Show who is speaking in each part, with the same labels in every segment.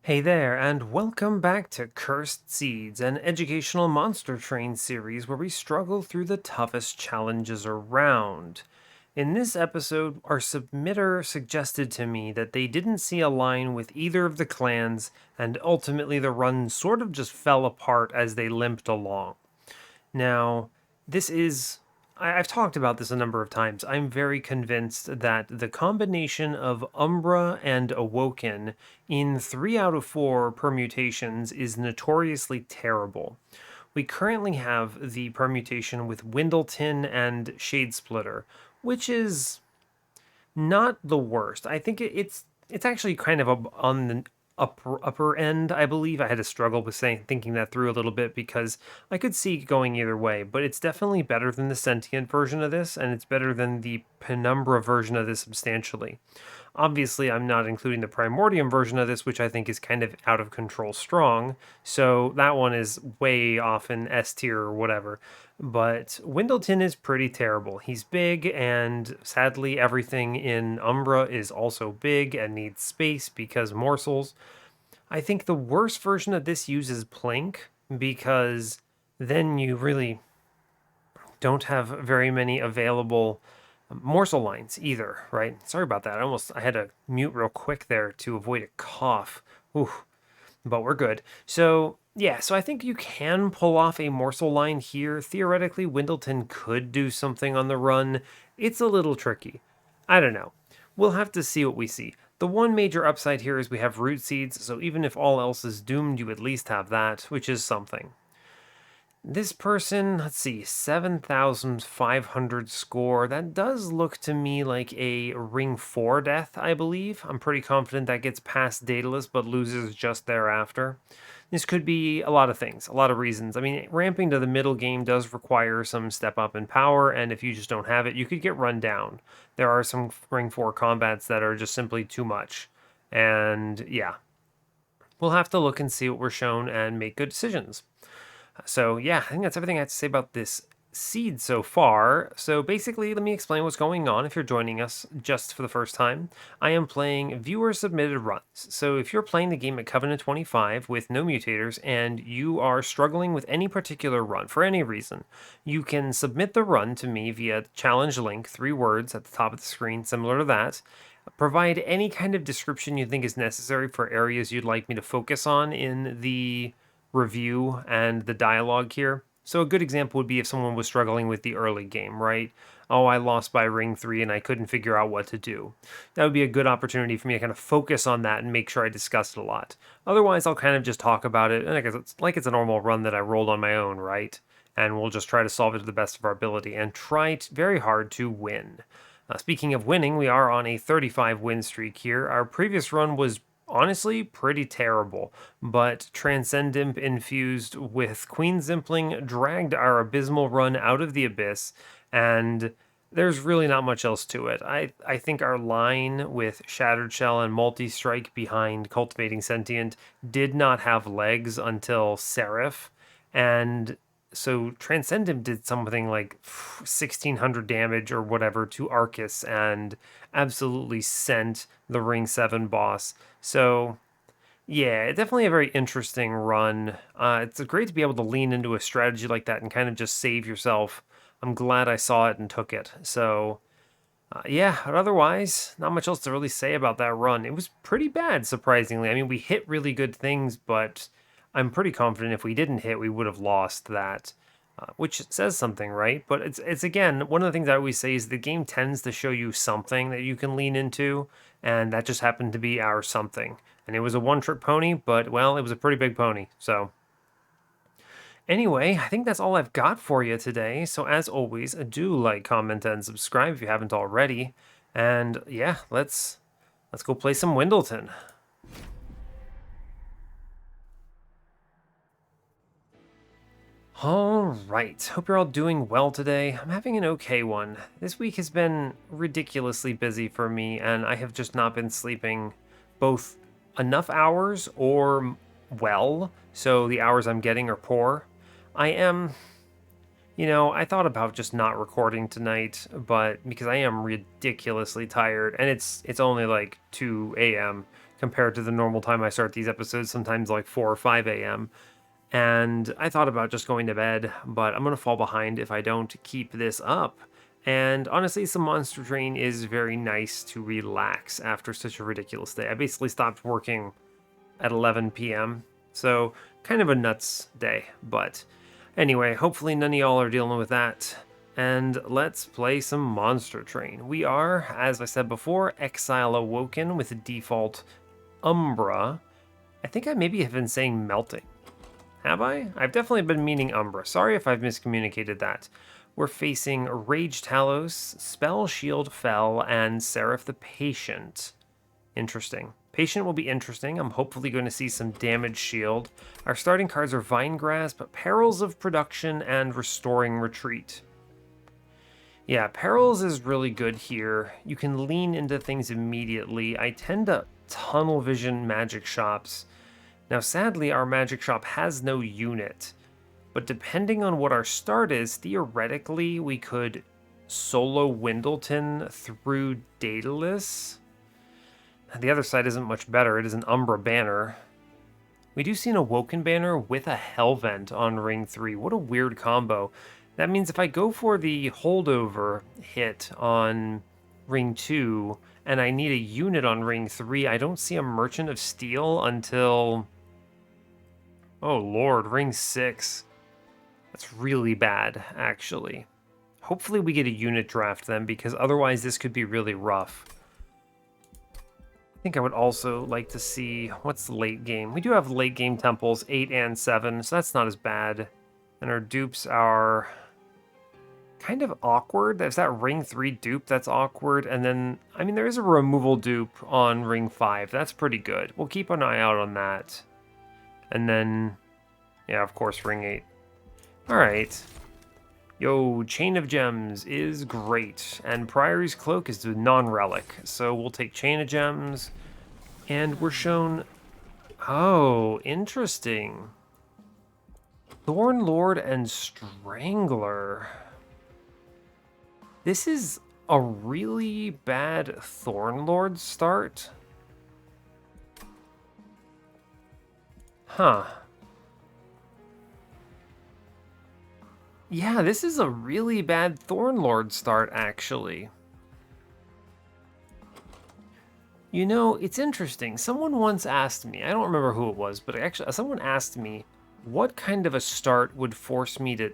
Speaker 1: Hey there, and welcome back to Cursed Seeds, an educational monster train series where we struggle through the toughest challenges around. In this episode, our submitter suggested to me that they didn't see a line with either of the clans, and ultimately the run sort of just fell apart as they limped along. Now, this is. I've talked about this a number of times. I'm very convinced that the combination of Umbra and Awoken in 3 out of 4 permutations is notoriously terrible. We currently have the permutation with Windleton and Shadesplitter, which is not the worst. I think it's actually kind of on the upper end. I believe I had to struggle with thinking that through a little bit because I could see it going either way. But it's definitely better than the sentient version of this, and it's better than the Penumbra version of this substantially. Obviously, I'm not including the Primordium version of this, which I think is kind of out of control strong. So that one is way off in S tier or whatever. But Windleton is pretty terrible. He's big, and sadly, everything in Umbra is also big and needs space because morsels. I think the worst version of this uses Plink because then you really don't have very many available morsel lines either, right? Sorry about that. I had to mute real quick there to avoid a cough. Ooh, but we're good. So, yeah, so I think you can pull off a morsel line here. Theoretically, Windleton could do something on the run. It's a little tricky. I don't know. We'll have to see what we see. The one major upside here is we have root seeds, so even if all else is doomed, you at least have that, which is something. This person, let's see, 7,500 score. That does look to me like a Ring 4 death, I believe. I'm pretty confident that gets past Daedalus but loses just thereafter. This could be a lot of things, a lot of reasons. I mean, ramping to the middle game does require some step up in power, and if you just don't have it, you could get run down. There are some Ring 4 combats that are just simply too much. And yeah, we'll have to look and see what we're shown and make good decisions. So yeah, I think that's everything I have to say about this seed so far. So basically, let me explain what's going on if you're joining us just for the first time. I am playing viewer submitted runs. So if you're playing the game at Covenant 25 with no mutators and you are struggling with any particular run for any reason, you can submit the run to me via challenge link, 3 words at the top of the screen, similar to that. Provide any kind of description you think is necessary for areas you'd like me to focus on in the review and the dialogue here. So a good example would be if someone was struggling with the early game, right? Oh, I lost by ring 3 and I couldn't figure out what to do. That would be a good opportunity for me to kind of focus on that and make sure I discuss it a lot. Otherwise, I'll kind of just talk about it, and I guess it's like it's a normal run that I rolled on my own, right? And we'll just try to solve it to the best of our ability and try very hard to win. Speaking of winning, we are on a 35 win streak here. Our previous run was honestly pretty terrible, but Transcendimp infused with Queen Zimpling dragged our abysmal run out of the abyss, and there's really not much else to it. I think our line with Shattered Shell and Multi-Strike behind Cultivating Sentient did not have legs until Seraph, and so Transcendent did something like 1,600 damage or whatever to Arcus and absolutely sent the Ring 7 boss. So, yeah, definitely a very interesting run. It's great to be able to lean into a strategy like that and kind of just save yourself. I'm glad I saw it and took it. So, yeah, but otherwise, not much else to really say about that run. It was pretty bad, surprisingly. I mean, we hit really good things, but I'm pretty confident if we didn't hit, we would have lost that, which says something, right? But it's again, one of the things I always say is the game tends to show you something that you can lean into, and that just happened to be our something. And it was a one-trick pony, but, well, it was a pretty big pony, so... Anyway, I think that's all I've got for you today. So as always, do like, comment, and subscribe if you haven't already. And yeah, let's go play some Windleton. Alright, hope you're all doing well today. I'm having an okay one. This week has been ridiculously busy for me, and I have just not been sleeping both enough hours or well, so the hours I'm getting are poor. I thought about just not recording tonight, but because I am ridiculously tired, and it's only like 2 a.m., compared to the normal time I start these episodes, sometimes like 4 or 5 a.m. And I thought about just going to bed, but I'm going to fall behind if I don't keep this up. And honestly, some Monster Train is very nice to relax after such a ridiculous day. I basically stopped working at 11 p.m., so kind of a nuts day. But anyway, hopefully none of y'all are dealing with that. And let's play some Monster Train. We are, as I said before, Exile Awoken with a default Umbra. I think I maybe have been saying melting. Have I? I've definitely been meaning Umbra. Sorry if I've miscommunicated that. We're facing Rage Talos, Spell Shield Fell, and Seraph the Patient. Interesting. Patient will be interesting. I'm hopefully going to see some damage shield. Our starting cards are Vine Grasp, Perils of Production, and Restoring Retreat. Yeah, Perils is really good here. You can lean into things immediately. I tend to tunnel vision magic shops. Now, sadly, our magic shop has no unit, but depending on what our start is, theoretically, we could solo Windleton through Daedalus. The other side isn't much better. It is an Umbra banner. We do see an Awoken banner with a Hellvent on Ring 3. What a weird combo. That means if I go for the holdover hit on Ring 2, and I need a unit on Ring 3, I don't see a Merchant of Steel until... Oh lord, Ring 6. That's really bad, actually. Hopefully we get a unit draft then, because otherwise this could be really rough. I think I would also like to see, what's late game? We do have late game temples, 8 and 7, so that's not as bad. And our dupes are kind of awkward. There's that Ring 3 dupe that's awkward, and then, I mean, there is a removal dupe on Ring 5. That's pretty good. We'll keep an eye out on that. And then, yeah, of course, Ring 8. Alright. Yo, Chain of Gems is great. And Priory's Cloak is the non-relic. So we'll take Chain of Gems. And we're shown... Oh, interesting. Thorn Lord and Strangler. This is a really bad Thorn Lord start. Huh. Yeah, this is a really bad Thorn Lord start, actually. You know, it's interesting. Someone once asked me, I don't remember who it was, but actually someone asked me what kind of a start would force me to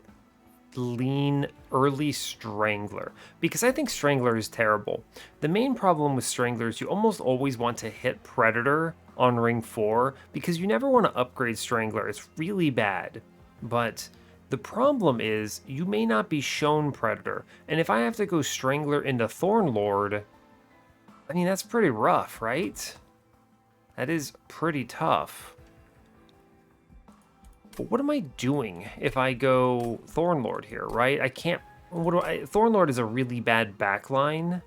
Speaker 1: lean early Strangler, because I think Strangler is terrible. The main problem with Strangler is you almost always want to hit Predator on Ring 4 because you never want to upgrade Strangler. It's really bad. But the problem is you may not be shown Predator, and if I have to go Strangler into Thorn Lord, I mean, that's pretty rough, right? That is pretty tough. But what am I doing if I go Thorn Lord here, right? I can't... Thorn Lord is a really bad backline.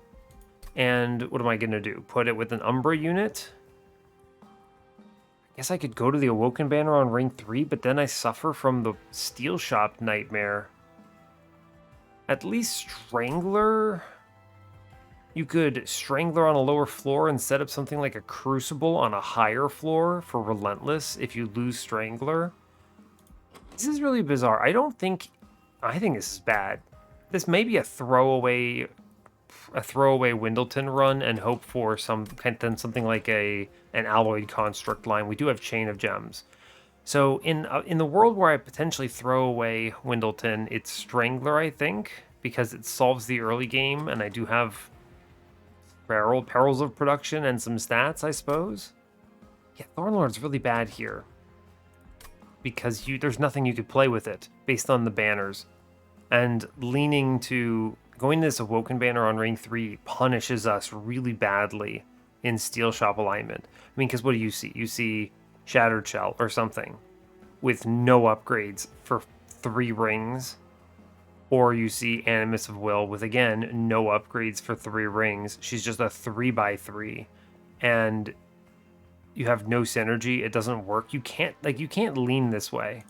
Speaker 1: And what am I going to do? Put it with an Umbra unit? I guess I could go to the Awoken banner on Ring 3, but then I suffer from the Steel Shop nightmare. At least Strangler... You could Strangler on a lower floor and set up something like a Crucible on a higher floor for Relentless if you lose Strangler. This is really bizarre. I think this is bad. This may be a throwaway Windleton run and hope for something like an Alloyed Construct line. We do have Chain of Gems. So in the world where I potentially throw away Windleton, it's Strangler, I think, because it solves the early game, and I do have Perils of Production and some stats, I suppose. Yeah, Thornlord's really bad here, because there's nothing you could play with it based on the banners. And going to this Awoken banner on Ring 3 punishes us really badly in Steel Shop alignment. I mean, because what do you see? You see Shattered Shell or something with no upgrades for 3 rings. Or you see Animus of Will with, again, no upgrades for 3 rings. She's just a 3x3. And you have no synergy. It doesn't work. You can't lean this way.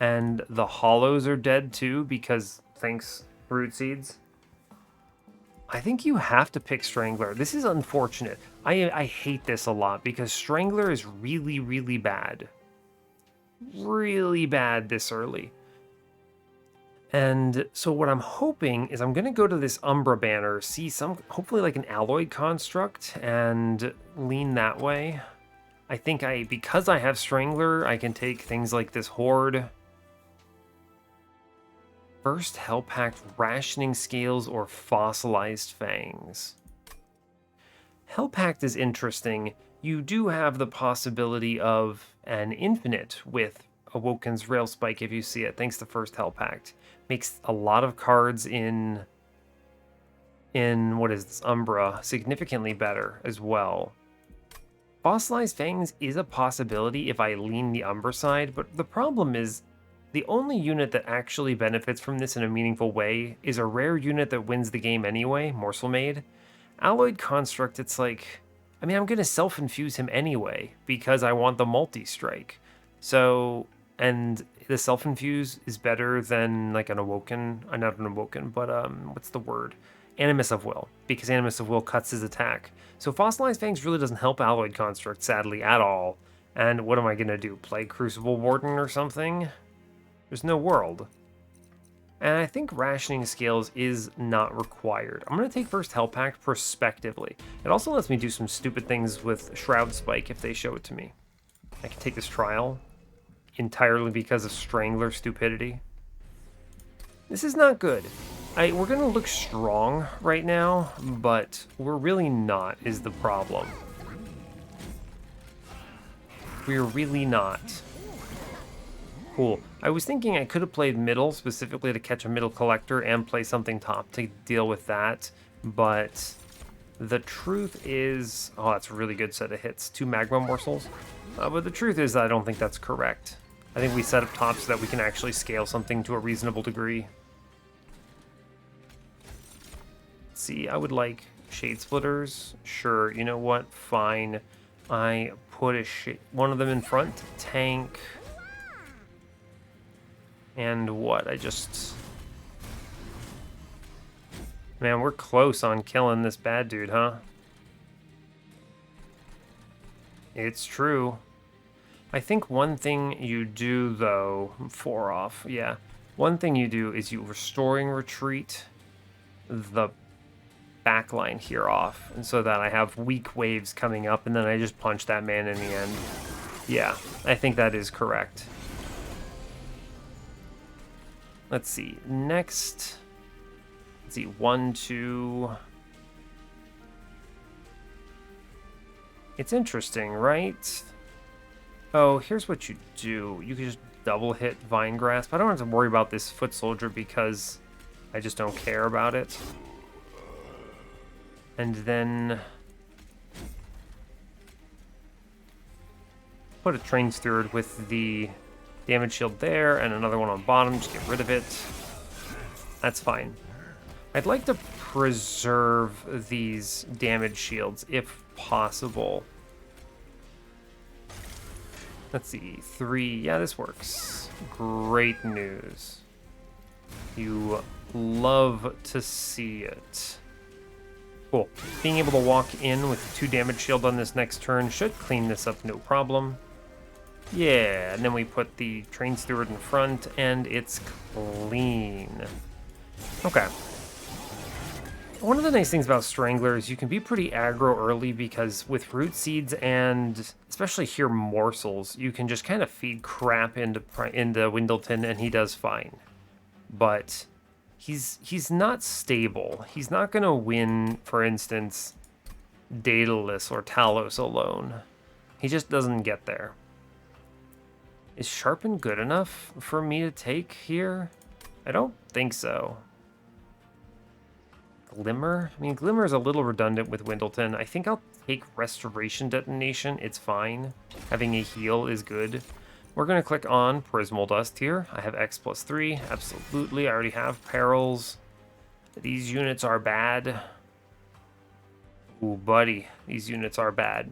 Speaker 1: And the hollows are dead too, because thanks, Root Seeds. I think you have to pick Strangler. This is unfortunate. I hate this a lot because Strangler is really, really bad. Really bad this early. And so what I'm hoping is I'm going to go to this Umbra banner, see hopefully like an alloyed construct, and lean that way. I think because I have Strangler, I can take things like this Horde. First Hell Pact, Rationing Scales, or Fossilized Fangs. Hell Pact is interesting. You do have the possibility of an infinite with Awoken's Rail Spike if you see it, thanks to First Hell Pact. Makes a lot of cards in what is this, Umbra, significantly better as well. Fossilized Fangs is a possibility if I lean the Umbra side, but the problem is the only unit that actually benefits from this in a meaningful way is a rare unit that wins the game anyway, Morsel Maid. Alloyed Construct, it's like, I mean, I'm going to self-infuse him anyway because I want the multi-strike. So, and the self-infuse is better than like an Awoken, not an Awoken, but what's the word? Animus of Will, because Animus of Will cuts his attack. So Fossilized Fangs really doesn't help Alloyed Construct, sadly, at all. And what am I going to do? Play Crucible Warden or something? There's no world. And I think Rationing Scales is not required. I'm going to take First Hell Pact prospectively. It also lets me do some stupid things with Shroud Spike if they show it to me. I can take this trial entirely because of Strangler stupidity. This is not good. We're going to look strong right now, but we're really not, is the problem. We're really not. Cool. I was thinking I could have played middle, specifically to catch a middle collector and play something top to deal with that, but the truth is... Oh, that's a really good set of hits. 2 Magma Morsels. But the truth is that I don't think that's correct. I think we set up top so that we can actually scale something to a reasonable degree. Let's see, I would like Shade Splitters. Sure, you know what? Fine. I put one of them in front. Tank... And what? Man, we're close on killing this bad dude, huh? It's true. I think one thing you do, though... 4 off, yeah. One thing you do is you Restoring Retreat the backline here off, and so that I have weak waves coming up, and then I just punch that man in the end. Yeah, I think that is correct. Let's see, next, let's see, 1, 2. It's interesting, right? Oh, here's what you do. You can just double hit Vine Grasp. I don't have to worry about this Foot Soldier because I just don't care about it. And then put a Train Steward with the damage shield there, and another one on bottom. Just get rid of it. That's fine. I'd like to preserve these damage shields if possible. Let's see. 3. Yeah, this works. Great news. You love to see it. Cool. Being able to walk in with 2 damage shield on this next turn should clean this up no problem. Yeah, and then we put the Train Steward in front, and it's clean. Okay. One of the nice things about Strangler is you can be pretty aggro early because with Root Seeds and especially here Morsels, you can just kind of feed crap into Windleton and he does fine. But he's not stable. He's not going to win, for instance, Daedalus or Talos alone. He just doesn't get there. Is Sharpen good enough for me to take here? I don't think so. Glimmer? I mean, Glimmer is a little redundant with Windleton. I think I'll take Restoration Detonation. It's fine. Having a heal is good. We're going to click on Prismal Dust here. I have X plus 3. Absolutely. I already have Perils. These units are bad. Ooh, buddy. These units are bad.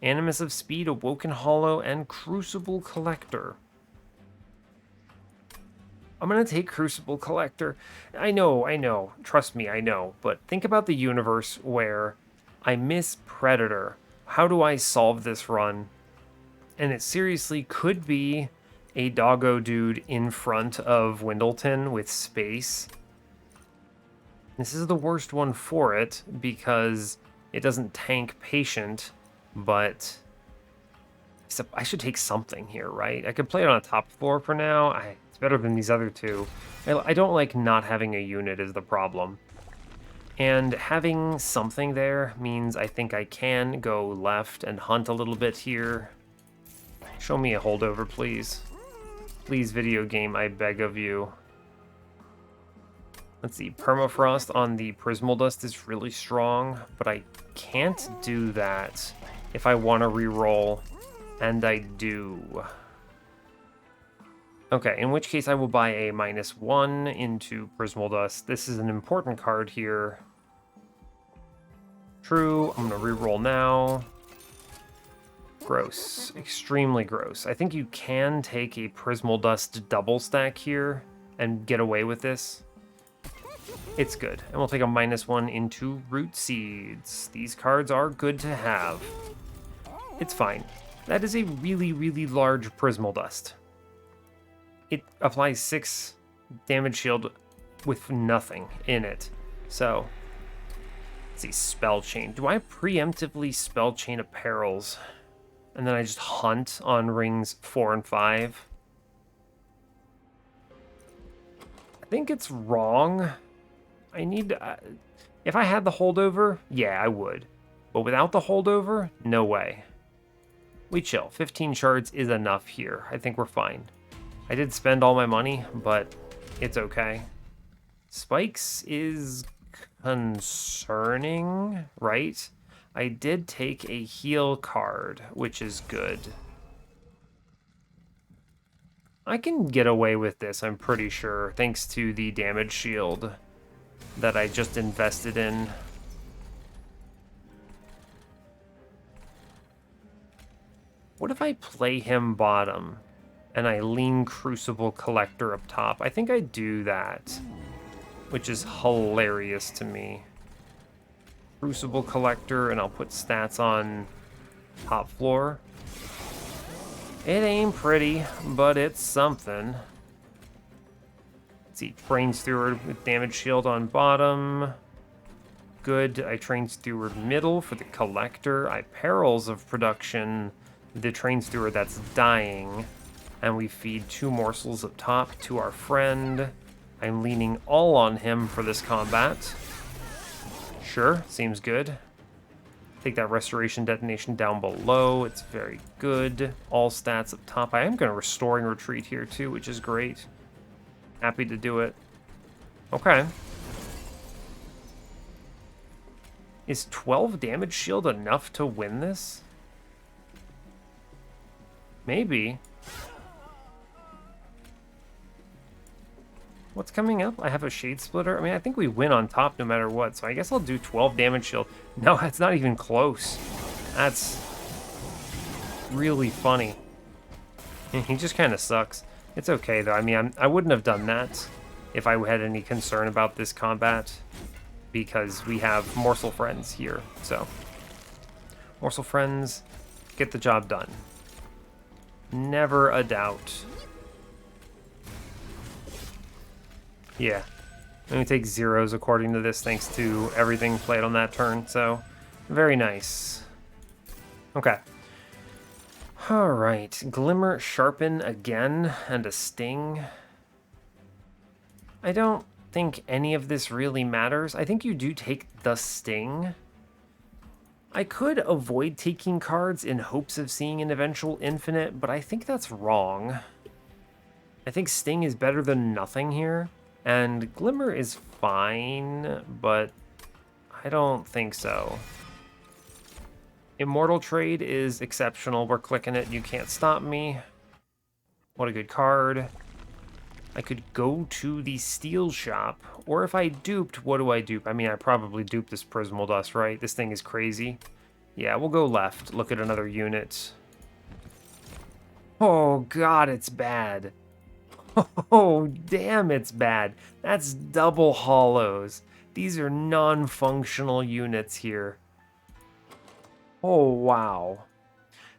Speaker 1: Animus of Speed, Awoken Hollow, and Crucible Collector. I'm going to take Crucible Collector. I know. Trust me, I know. But think about the universe where I miss Predator. How do I solve this run? And it seriously could be a doggo dude in front of Windleton with space. This is the worst one for it because it doesn't tank patient, but I should take something here, right? I could play it on a top floor for now. It's better than these other two. I don't like not having a unit is the problem. And having something there means I think I can go left and hunt a little bit here. Show me a holdover, please. Please, video game, I beg of you. Let's see, Permafrost on the Prismal Dust is really strong, but I can't do that if I want to reroll, and I do. Okay, in which case I will buy a -1 into Prismal Dust. This is an important card here. True, I'm going to reroll now. Gross. Extremely gross. I think you can take a Prismal Dust double stack here and get away with this. It's good. And we'll take a -1 into Root Seeds. These cards are good to have. It's fine. That is a really, really large Prismal Dust. It applies 6 damage shield with nothing in it. So, let's see, Spell Chain. Do I preemptively Spell Chain a Perils? And then I just hunt on rings 4 and 5? I think it's wrong. I need to, if I had the holdover, yeah, I would. But without the holdover, no way. We chill. 15 shards is enough here. I think we're fine. I did spend all my money, but it's okay. Spikes is concerning, right? I did take a heal card, which is good. I can get away with this, I'm pretty sure, thanks to the damage shield that I just invested in. What if I play him bottom and I lean Crucible Collector up top? I think I do that, which is hilarious to me. Crucible Collector, and I'll put stats on top floor. It ain't pretty, but it's something. Let's see, Train Steward with damage shield on bottom. Good. I Train Steward middle for the Collector. I Perils of Production the Train Steward that's dying. And we feed 2 morsels up top to our friend. I'm leaning all on him for this combat. Sure, seems good. Take that Restoration Detonation down below. It's very good. All stats up top. I am going to Restoring Retreat here too, which is great. Happy to do it. Okay. Is 12 damage shield enough to win this? Maybe. What's coming up? I have a Shade Splitter. I mean, I think we win on top no matter what, so I guess I'll do 12 damage shield. No, that's not even close. That's really funny. He just kind of sucks. It's okay, though. I mean, I wouldn't have done that if I had any concern about this combat, because we have Morsel Friends here, so. Morsel Friends, get the job done. Never a doubt. Yeah, I'm going to take 0s according to this, thanks to everything played on that turn, so very nice. Okay. Alright, Glimmer, Sharpen again, and a Sting. I don't think any of this really matters. I think you do take the Sting. I could avoid taking cards in hopes of seeing an eventual infinite, but I think that's wrong. I think Sting is better than nothing here. And Glimmer is fine, but I don't think so. Immortal Trade is exceptional. We're clicking it. You can't stop me. What a good card. I could go to the Steel Shop. Or if I duped, what do I dupe? I mean, I probably duped this Prismal Dust, right? This thing is crazy. Yeah, we'll go left. Look at another unit. Oh, God, it's bad. Oh, damn, it's bad. That's double hollows. These are non-functional units here. Oh, wow.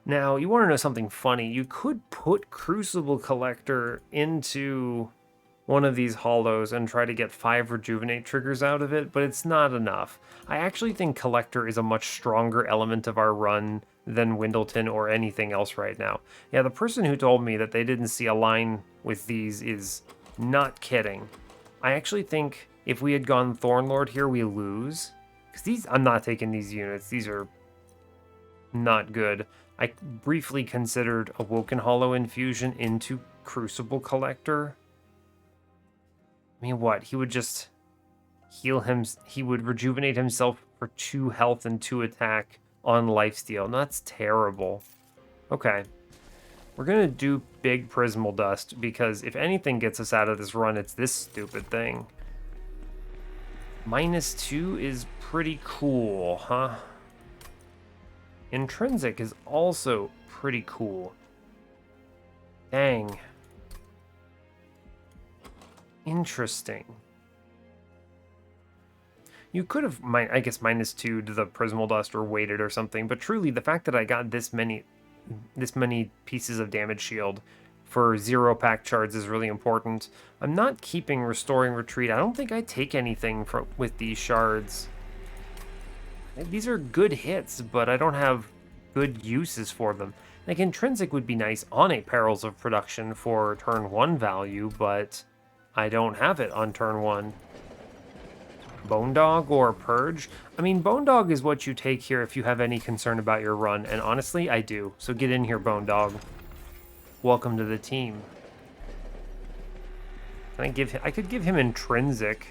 Speaker 1: Now, you want to know something funny? You could put Crucible Collector into one of these hollows and try to get 5 rejuvenate triggers out of it, but it's not enough. I actually think Collector is a much stronger element of our run than Windleton or anything else right now. Yeah, the person who told me that they didn't see a line with these is not kidding. I actually think if we had gone Thornlord here, we lose. Because these, I'm not taking these units. These are not good. I briefly considered Awoken Hollow Infusion into Crucible Collector. I mean, what? He would just heal him. He would rejuvenate himself for 2 health and 2 attack on lifesteal. And that's terrible. Okay. We're going to do big Prismal Dust because if anything gets us out of this run, it's this stupid thing. -2 is pretty cool, huh? Intrinsic is also pretty cool. Dang. Interesting. You could have, I guess, -2 to the Prismal Dust or waited or something, but truly, the fact that I got this many pieces of damage shield for 0 pack chards is really important. I'm not keeping Restoring Retreat. I don't think I take anything with these shards. These are good hits, but I don't have good uses for them. Like, Intrinsic would be nice on a Perils of Production for turn 1 value, but I don't have it on turn 1. Bone Dog or Purge? I mean, Bone Dog is what you take here if you have any concern about your run, and honestly, I do. So get in here, Bone Dog. Welcome to the team. Can I give him... I could give him Intrinsic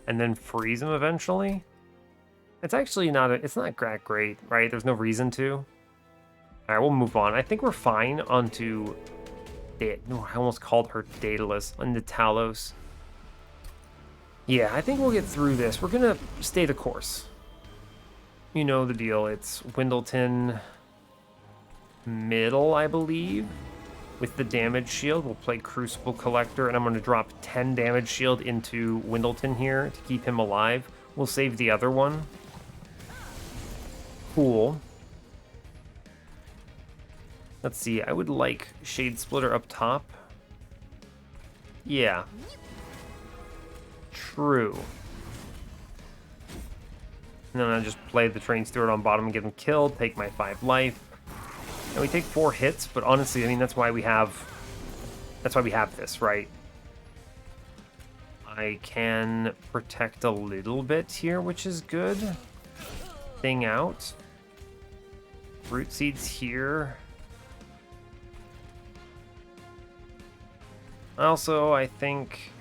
Speaker 1: and then freeze him eventually. It's actually not... it's not that great, right? There's no reason to. Alright, we'll move on. I think we're fine onto... No, I almost called her Daedalus. Onto Talos. Yeah, I think we'll get through this. We're gonna stay the course. You know the deal. It's Windleton middle, I believe. With the damage shield, we'll play Crucible Collector, and I'm going to drop 10 damage shield into Windleton here to keep him alive. We'll save the other one. Cool. Let's see, I would like Shade Splitter up top. Yeah. True. And then I just play the Train Steward on bottom and get him killed, take my 5 life. And we take 4 hits, but honestly, I mean, that's why we have this, right? I can protect a little bit here, which is good. Thing out. Root Seeds here. Also, I think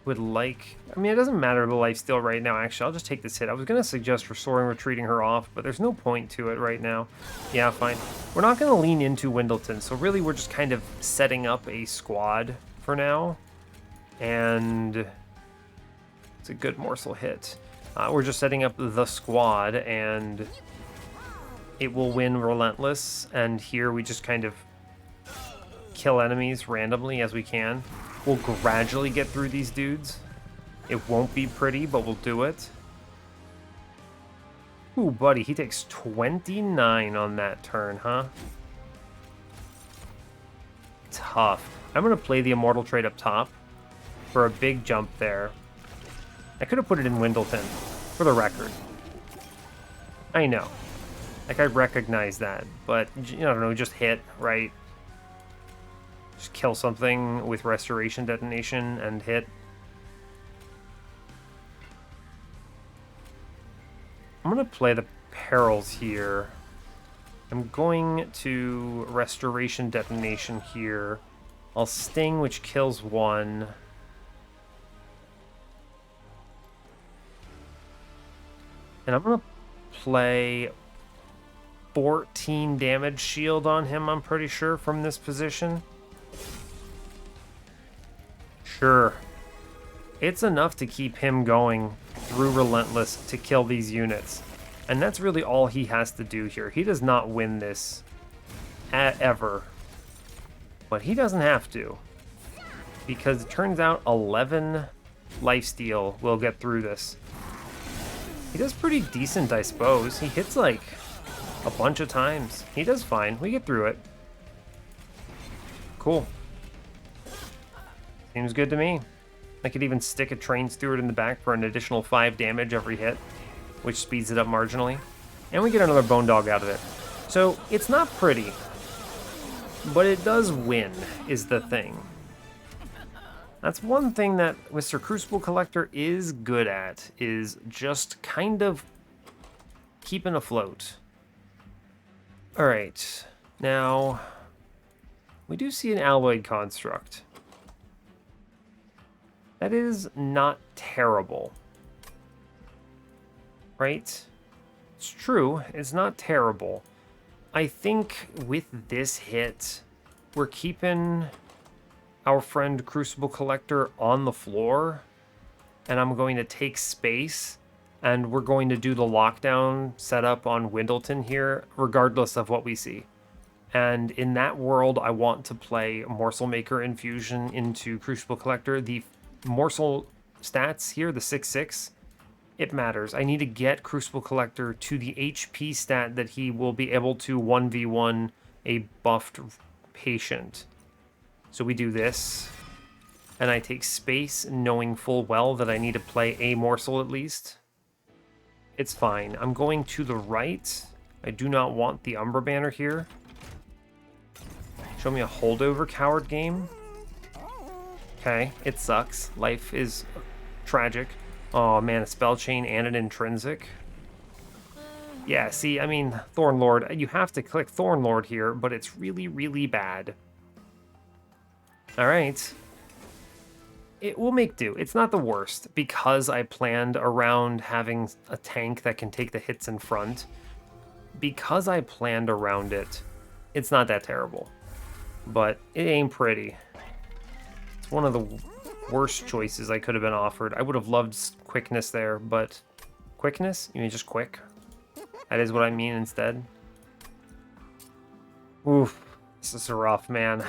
Speaker 1: would like... I mean, it doesn't matter the lifesteal right now, actually. I'll just take this hit. I was going to suggest Restoring Retreating her off, but there's no point to it right now. Yeah, fine. We're not going to lean into Windleton, so really we're just kind of setting up a squad for now. And it's a good morsel hit. We're just setting up the squad, and it will win Relentless, and here we just kind of kill enemies randomly as we can. We'll gradually get through these dudes. It won't be pretty, but we'll do it. Ooh, buddy, he takes 29 on that turn, huh? Tough. I'm going to play the Immortal trait up top for a big jump there. I could have put it in Windleton, for the record. I know. Like, I recognize that, but, I don't know, just hit, right? Just kill something with Restoration Detonation and hit. I'm going to play the Perils here. I'm going to Restoration Detonation here. I'll Sting, which kills 1. And I'm going to play 14 damage shield on him, I'm pretty sure, from this position. Sure. It's enough to keep him going through Relentless to kill these units. And that's really all he has to do here. He does not win this ever. But he doesn't have to. Because it turns out 11 lifesteal will get through this. He does pretty decent, I suppose. He hits, like, a bunch of times. He does fine. We get through it. Cool. Seems good to me. I could even stick a Train Steward in the back for an additional 5 damage every hit, which speeds it up marginally. And we get another Bone Dog out of it. So, it's not pretty, but it does win, is the thing. That's one thing that Mr. Crucible Collector is good at, is just kind of keeping afloat. Alright, now, we do see an Alloyed Construct. That is not terrible. Right? It's true, it's not terrible. I think with this hit, we're keeping our friend Crucible Collector on the floor, and I'm going to take space, and we're going to do the lockdown setup on Windleton here, regardless of what we see. And in that world, I want to play Morsel Maker Infusion into Crucible Collector. The Morsel stats here, the 6/6, it matters. I need to get Crucible Collector to the HP stat that he will be able to 1v1 a buffed patient. So we do this, and I take space, knowing full well that I need to play a morsel at least. It's fine. I'm going to the right. I do not want the Umbra banner here. Show me a holdover coward game. Okay, it sucks. Life is tragic. Oh man, a spell chain and an intrinsic. Yeah, see, I mean, Thorn Lord, you have to click Thorn Lord here, but it's really, really bad. Alright. It will make do. It's not the worst, because I planned around having a tank that can take the hits in front. Because I planned around it, it's not that terrible. But it ain't pretty. It's one of the worst choices I could have been offered. I would have loved quickness there, but... Quickness? You mean just quick? That is what I mean instead. Oof. This is rough, man.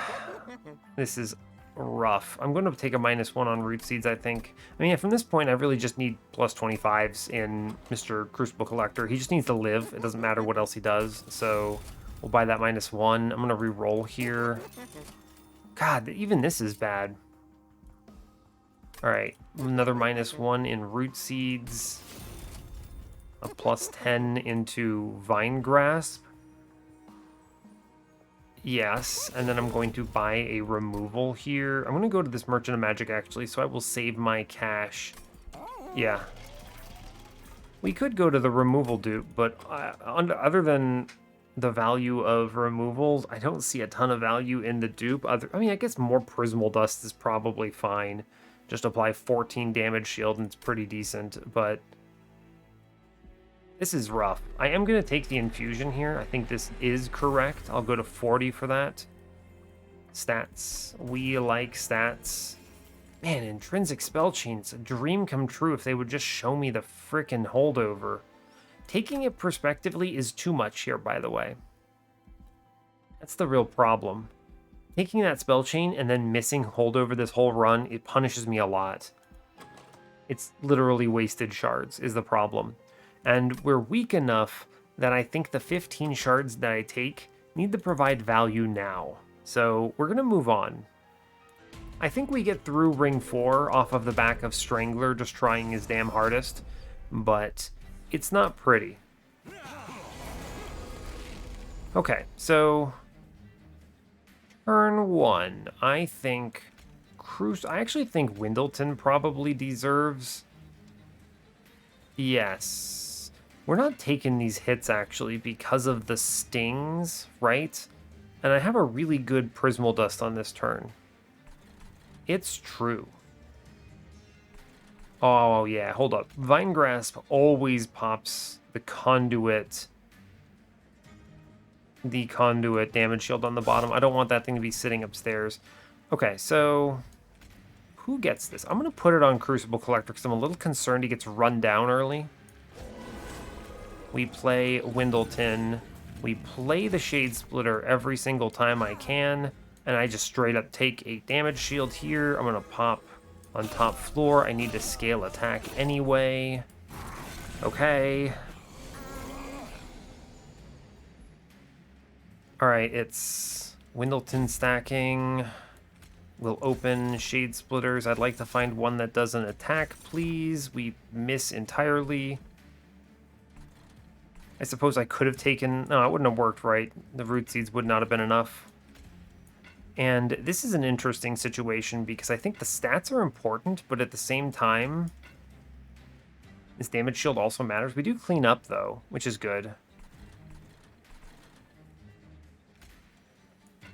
Speaker 1: This is rough. I'm going to take a -1 on Root Seeds, I think. I mean, from this point, I really just need plus 25s in Mr. Crucible Collector. He just needs to live. It doesn't matter what else he does. So we'll buy that -1. I'm going to re-roll here. God, even this is bad. All right, another -1 in Root Seeds. A +10 into Vine Grasp. Yes, and then I'm going to buy a removal here. I'm going to go to this Merchant of Magic, actually, so I will save my cash. Yeah. We could go to the removal dupe, but other than the value of removals, I don't see a ton of value in the dupe. I mean, I guess more Prismal Dust is probably fine. Just apply 14 damage shield, and it's pretty decent, but... This is rough. I am going to take the infusion here. I think this is correct. I'll go to 40 for that. Stats. We like stats. Man, intrinsic spell chains. A dream come true if they would just show me the frickin' holdover. Taking it prospectively is too much here, by the way. That's the real problem. Taking that spell chain and then missing holdover this whole run, it punishes me a lot. It's literally wasted shards is the problem. And we're weak enough that I think the 15 shards that I take need to provide value now. So we're going to move on. I think we get through Ring 4 off of the back of Strangler just trying his damn hardest, but it's not pretty. Okay, so turn 1. I think I actually think Windleton probably deserves... Yes. We're not taking these hits, actually, because of the stings, right? And I have a really good Prismal Dust on this turn. It's true. Oh, yeah, hold up. Vine Grasp always pops the conduit damage shield on the bottom. I don't want that thing to be sitting upstairs. Okay, so... Who gets this? I'm going to put it on Crucible Collector because I'm a little concerned he gets run down early. We play Windleton. We play the Shade Splitter every single time I can. And I just straight up take a damage shield here. I'm going to pop on top floor. I need to scale attack anyway. Okay. Alright, it's Windleton stacking. We'll open Shade Splitters. I'd like to find one that doesn't attack, please. We miss entirely. I suppose I could have taken... No, it wouldn't have worked, right? The Root Seeds would not have been enough. And this is an interesting situation because I think the stats are important, but at the same time, this damage shield also matters. We do clean up, though, which is good.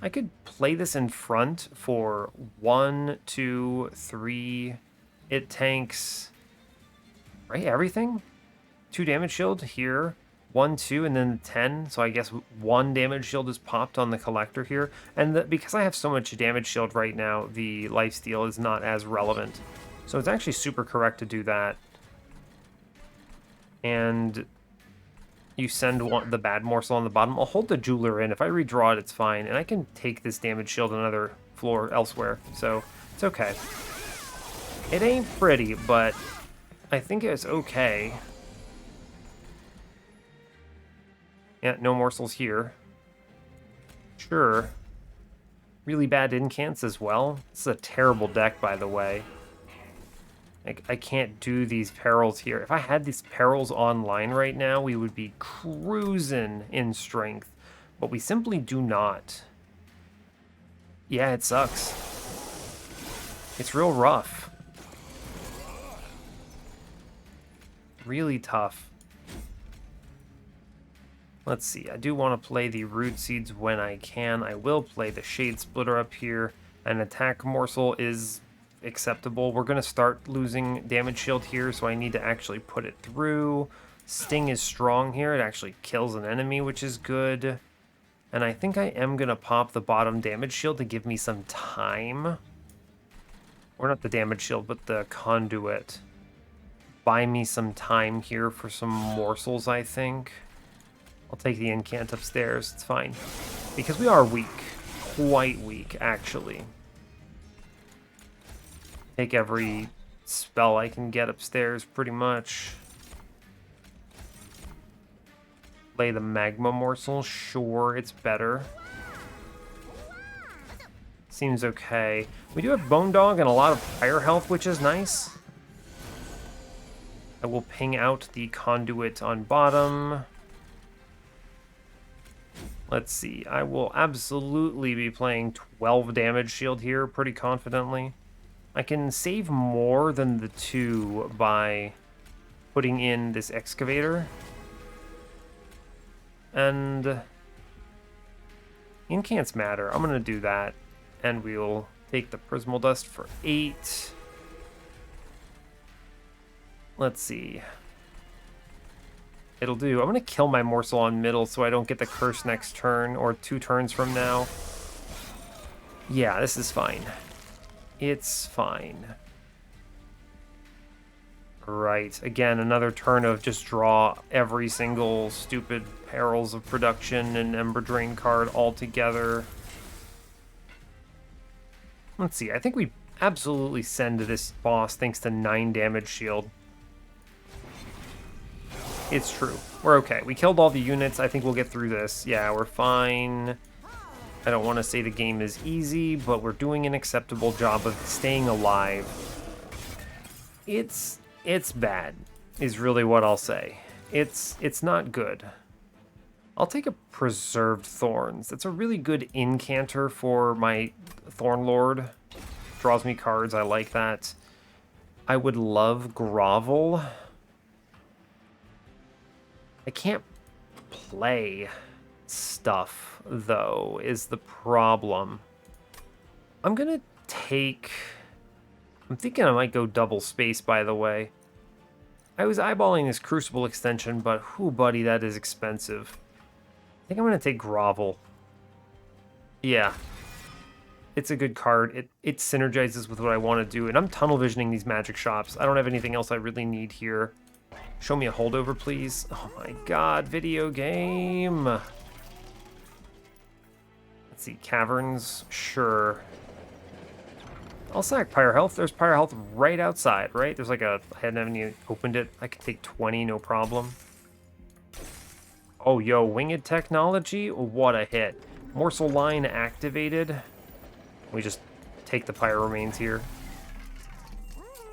Speaker 1: I could play this in front for 1, 2, 3. It tanks, right? Everything? 2 damage shield here. 1, 2, and then 10. So I guess 1 damage shield is popped on the collector here. And because I have so much damage shield right now, the lifesteal is not as relevant. So it's actually super correct to do that. And you send the bad morsel on the bottom. I'll hold the jeweler in. If I redraw it, it's fine. And I can take this damage shield another floor elsewhere. So it's okay. It ain't pretty, but I think it's okay. Yeah, no morsels here. Sure. Really bad incants as well. This is a terrible deck, by the way. I can't do these perils here. If I had these perils online right now, we would be cruising in strength. But we simply do not. Yeah, it sucks. It's real rough. Really tough. Let's see. I do want to play the Root Seeds when I can. I will play the Shade Splitter up here. An attack morsel is acceptable. We're going to start losing damage shield here, so I need to actually put it through. Sting is strong here. It actually kills an enemy, which is good. And I think I am going to pop the bottom damage shield to give me some time. Or not the damage shield, but the conduit. Buy me some time here for some morsels, I think. I'll take the incant upstairs. It's fine. Because we are weak. Quite weak, actually. Take every spell I can get upstairs, pretty much. Play the magma morsel. Sure, it's better. Seems okay. We do have Bone Dog and a lot of fire health, which is nice. I will ping out the conduit on bottom. Let's see. I will absolutely be playing 12 damage shield here pretty confidently. I can save more than the 2 by putting in this excavator. And incants matter. I'm going to do that. And we'll take the Prismal Dust for 8. Let's see. It'll do. I'm going to kill my morsel on middle so I don't get the curse next turn or 2 turns from now. Yeah, this is fine. It's fine. Right. Again, another turn of just draw every single stupid Perils of Production and Ember Drain card all together. Let's see. I think we absolutely send this boss thanks to 9 damage shield. It's true. We're okay. We killed all the units. I think we'll get through this. Yeah, we're fine. I don't want to say the game is easy, but we're doing an acceptable job of staying alive. It's bad, is really what I'll say. It's not good. I'll take a Preserved Thorns. That's a really good incanter for my Thorn Lord. Draws me cards. I like that. I would love Grovel. I can't play stuff, though, is the problem. I'm gonna take... I'm thinking I might go double space, by the way. I was eyeballing this Crucible extension, but whoo, buddy, that is expensive. I think I'm gonna take Grovel. Yeah. It's a good card. It synergizes with what I want to do, and I'm tunnel visioning these magic shops. I don't have anything else I really need here. Show me a holdover, please. Oh my god, video game. Let's see, caverns, sure. I'll sack Pyre Health. There's Pyre Health right outside, right? There's like a... I hadn't even opened it. I could take 20, no problem. Oh, yo, Winged Technology? What a hit. Morsel Line activated. We just take the Pyre Remains here.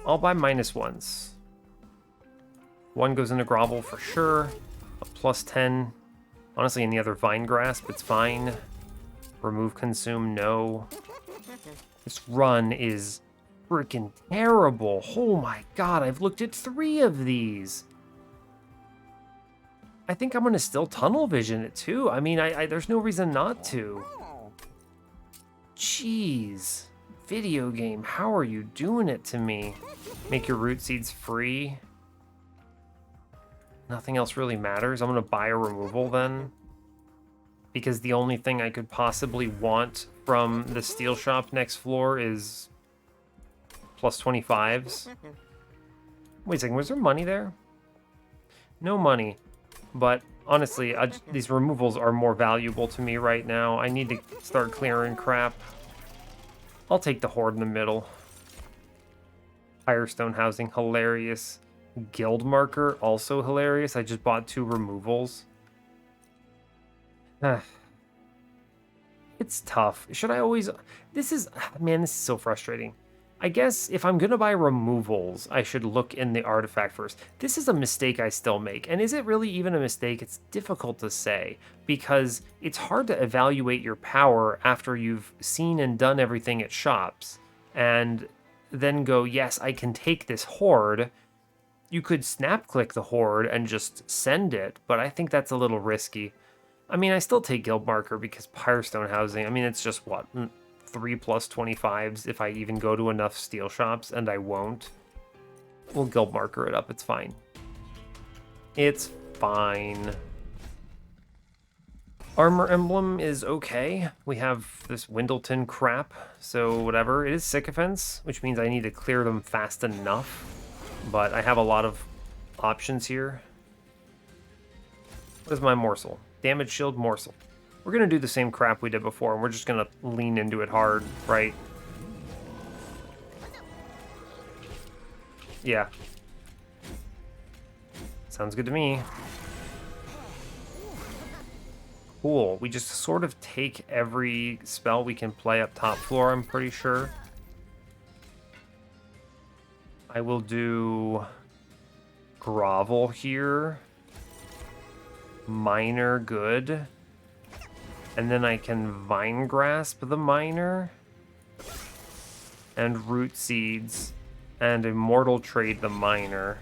Speaker 1: I'll buy -1s. One goes into Grovel for sure. A +10. Honestly, any other Vine Grasp, it's fine. Remove Consume, no. This run is freaking terrible. Oh my god, I've looked at 3 of these. I think I'm going to still Tunnel Vision it too. I mean, there's no reason not to. Jeez. Video game, how are you doing it to me? Make your Root Seeds free. Nothing else really matters. I'm going to buy a removal then. Because the only thing I could possibly want from the Steel Shop next floor is +25s. Wait a second, was there money there? No money. But honestly, these removals are more valuable to me right now. I need to start clearing crap. I'll take the Horde in the middle. Firestone Housing, hilarious. Guild Marker, also hilarious. I just bought 2 removals. It's tough. Should I always... This is... Man, this is so frustrating. I guess if I'm going to buy removals, I should look in the artifact first. This is a mistake I still make. And is it really even a mistake? It's difficult to say. Because it's hard to evaluate your power after you've seen and done everything at shops. And then go, yes, I can take this Horde. You could snap-click the Horde and just send it. But I think that's a little risky. I mean, I still take Guild Marker because Firestone Housing, I mean, it's just, what, 3 plus 25s if I even go to enough Steel Shops, and I won't. We'll Guild Marker it up, it's fine. It's fine. Armor Emblem is okay. We have this Windleton crap, so whatever. It is Sycophants, which means I need to clear them fast enough, but I have a lot of options here. What is my Morsel? Damage Shield Morsel. We're going to do the same crap we did before, and we're just going to lean into it hard, right? Yeah. Sounds good to me. Cool. We just sort of take every spell we can play up top floor, I'm pretty sure. I will do Grovel here. Miner, good. And then I can Vine Grasp the Miner. And Root Seeds. And Immortal Trade the Miner.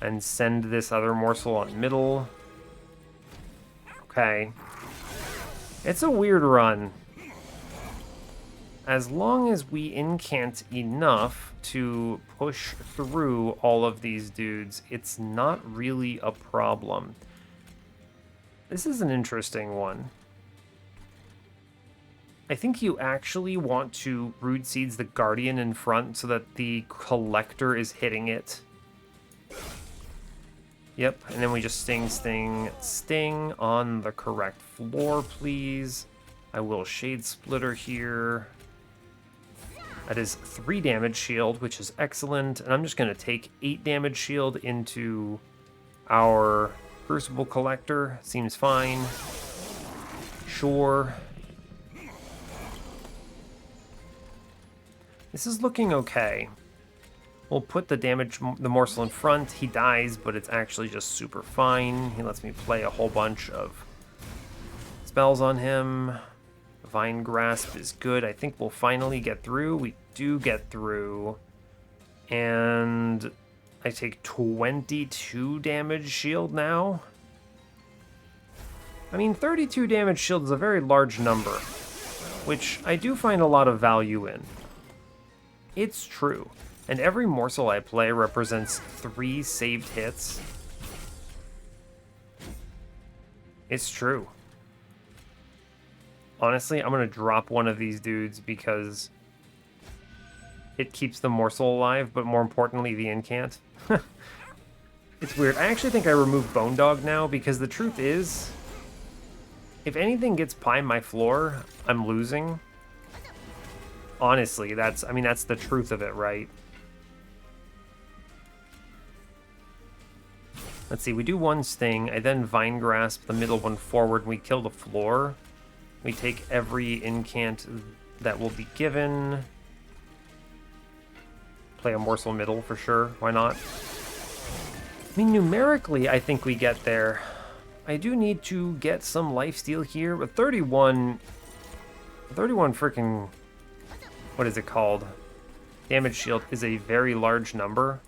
Speaker 1: And send this other morsel on middle. Okay. It's a weird run. As long as we incant enough to push through all of these dudes, it's not really a problem. This is an interesting one. I think you actually want to Root Seeds the Guardian in front so that the Collector is hitting it. Yep, and then we just sting, sting, sting on the correct floor, please. I will Shade Splitter here. That is 3 damage shield, which is excellent. And I'm just going to take 8 damage shield into our Crucible Collector. Seems fine. Sure. This is looking okay. We'll put the morsel in front. He dies, but it's actually just super fine. He lets me play a whole bunch of spells on him. Vine Grasp is good. I think we'll finally get through. We do get through. And I take 22 damage shield now. I mean, 32 damage shield is a very large number, which I do find a lot of value in. It's true. And every morsel I play represents 3 saved hits. It's true. Honestly, I'm going to drop one of these dudes because it keeps the morsel alive, but more importantly, the incant. It's weird. I actually think I removed Bone Dog now because the truth is, if anything gets by my floor, I'm losing. Honestly, that's the truth of it, right? Let's see, we do one sting. I then Vine Grasp the middle one forward, and we kill the floor. We take every incant that will be given. Play a morsel middle for sure. Why not? I mean, numerically, I think we get there. I do need to get some lifesteal here, but 31 freaking, what is it called? Damage shield is a very large number.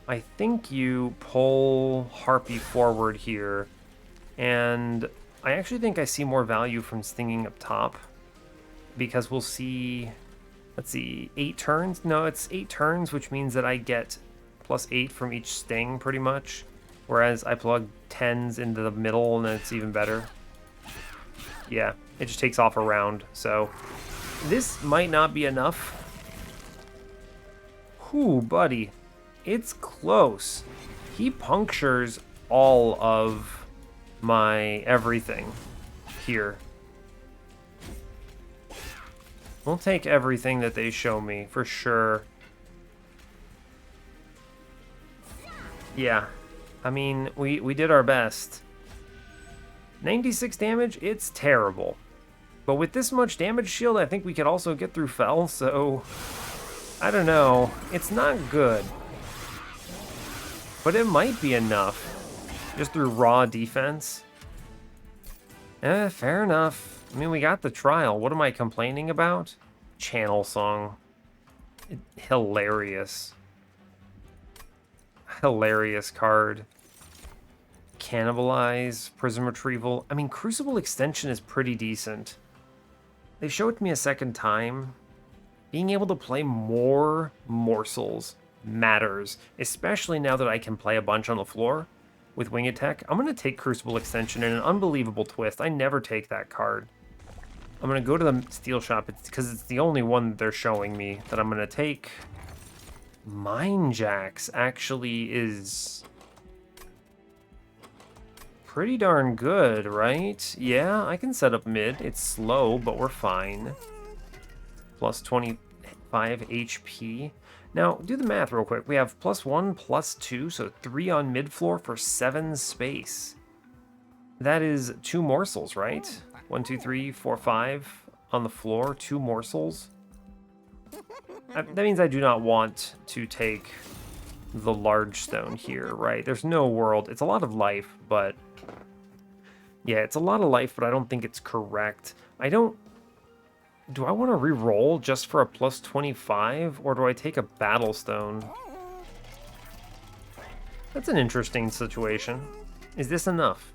Speaker 1: I think you pull Harpy forward here, and I actually think I see more value from stinging up top, because we'll see, let's see, 8 turns? No, it's 8 turns, which means that I get +8 from each sting, pretty much, whereas I plug 10s into the middle, and then it's even better. Yeah, it just takes off a round, so this might not be enough. Whew, buddy. It's close. He punctures all of my everything here. We'll take everything that they show me, for sure. Yeah, I mean, we did our best. 96 damage, it's terrible. But with this much damage shield, I think we could also get through Fel, so I don't know. It's not good. But it might be enough. Just through raw defense. Fair enough. I mean, we got the trial. What am I complaining about? Channel song. Hilarious. Hilarious card. Cannibalize, Prism Retrieval. I mean, Crucible Extension is pretty decent. They showed it to me a second time. Being able to play more morsels matters, especially now that I can play a bunch on the floor with Wing Attack. I'm going to take Crucible Extension in an unbelievable twist. I never take that card. I'm going to go to the Steel Shop because it's the only one that they're showing me that I'm going to take. Mind Jacks actually is pretty darn good, right? Yeah, I can set up mid. It's slow, but we're fine. Plus 25 HP. Now, do the math real quick. We have +1, +2, so 3 on mid floor for 7 space. That is 2 morsels, right? 1, 2, 3, 4, 5 on the floor, 2 morsels. That means I do not want to take the large stone here, right? There's no world. It's a lot of life, but yeah, it's a lot of life, but I don't think it's correct. Do I want to re-roll just for a +25, or do I take a Battle Stone? That's an interesting situation. Is this enough?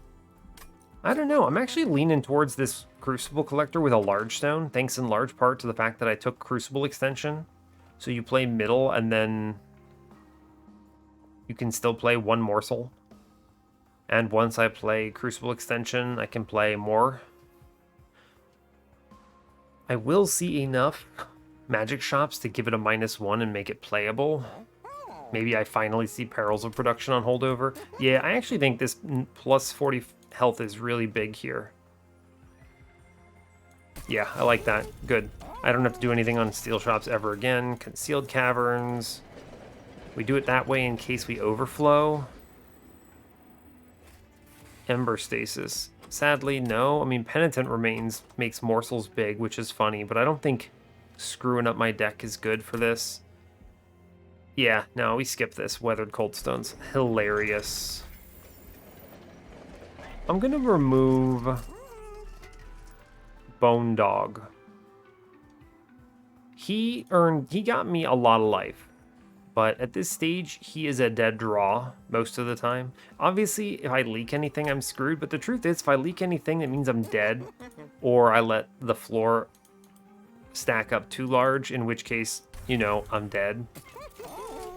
Speaker 1: I don't know. I'm actually leaning towards this Crucible Collector with a large stone, thanks in large part to the fact that I took Crucible Extension. So you play middle, and then you can still play 1 morsel. And once I play Crucible Extension, I can play more. I will see enough magic shops to give it a -1 and make it playable. Maybe I finally see Perils of Production on holdover. Yeah, I actually think this +40 health is really big here. Yeah, I like that. Good. I don't have to do anything on steel shops ever again. Concealed Caverns. We do it that way in case we overflow. Ember Stasis. Sadly, no. I mean, Penitent Remains makes morsels big, which is funny, but I don't think screwing up my deck is good for this. Yeah, no, we skip this. Weathered Coldstone's hilarious. I'm gonna remove Bone Dog. He got me a lot of life. But at this stage, he is a dead draw most of the time. Obviously, if I leak anything, I'm screwed. But the truth is, if I leak anything, that means I'm dead. Or I let the floor stack up too large, in which case, you know, I'm dead.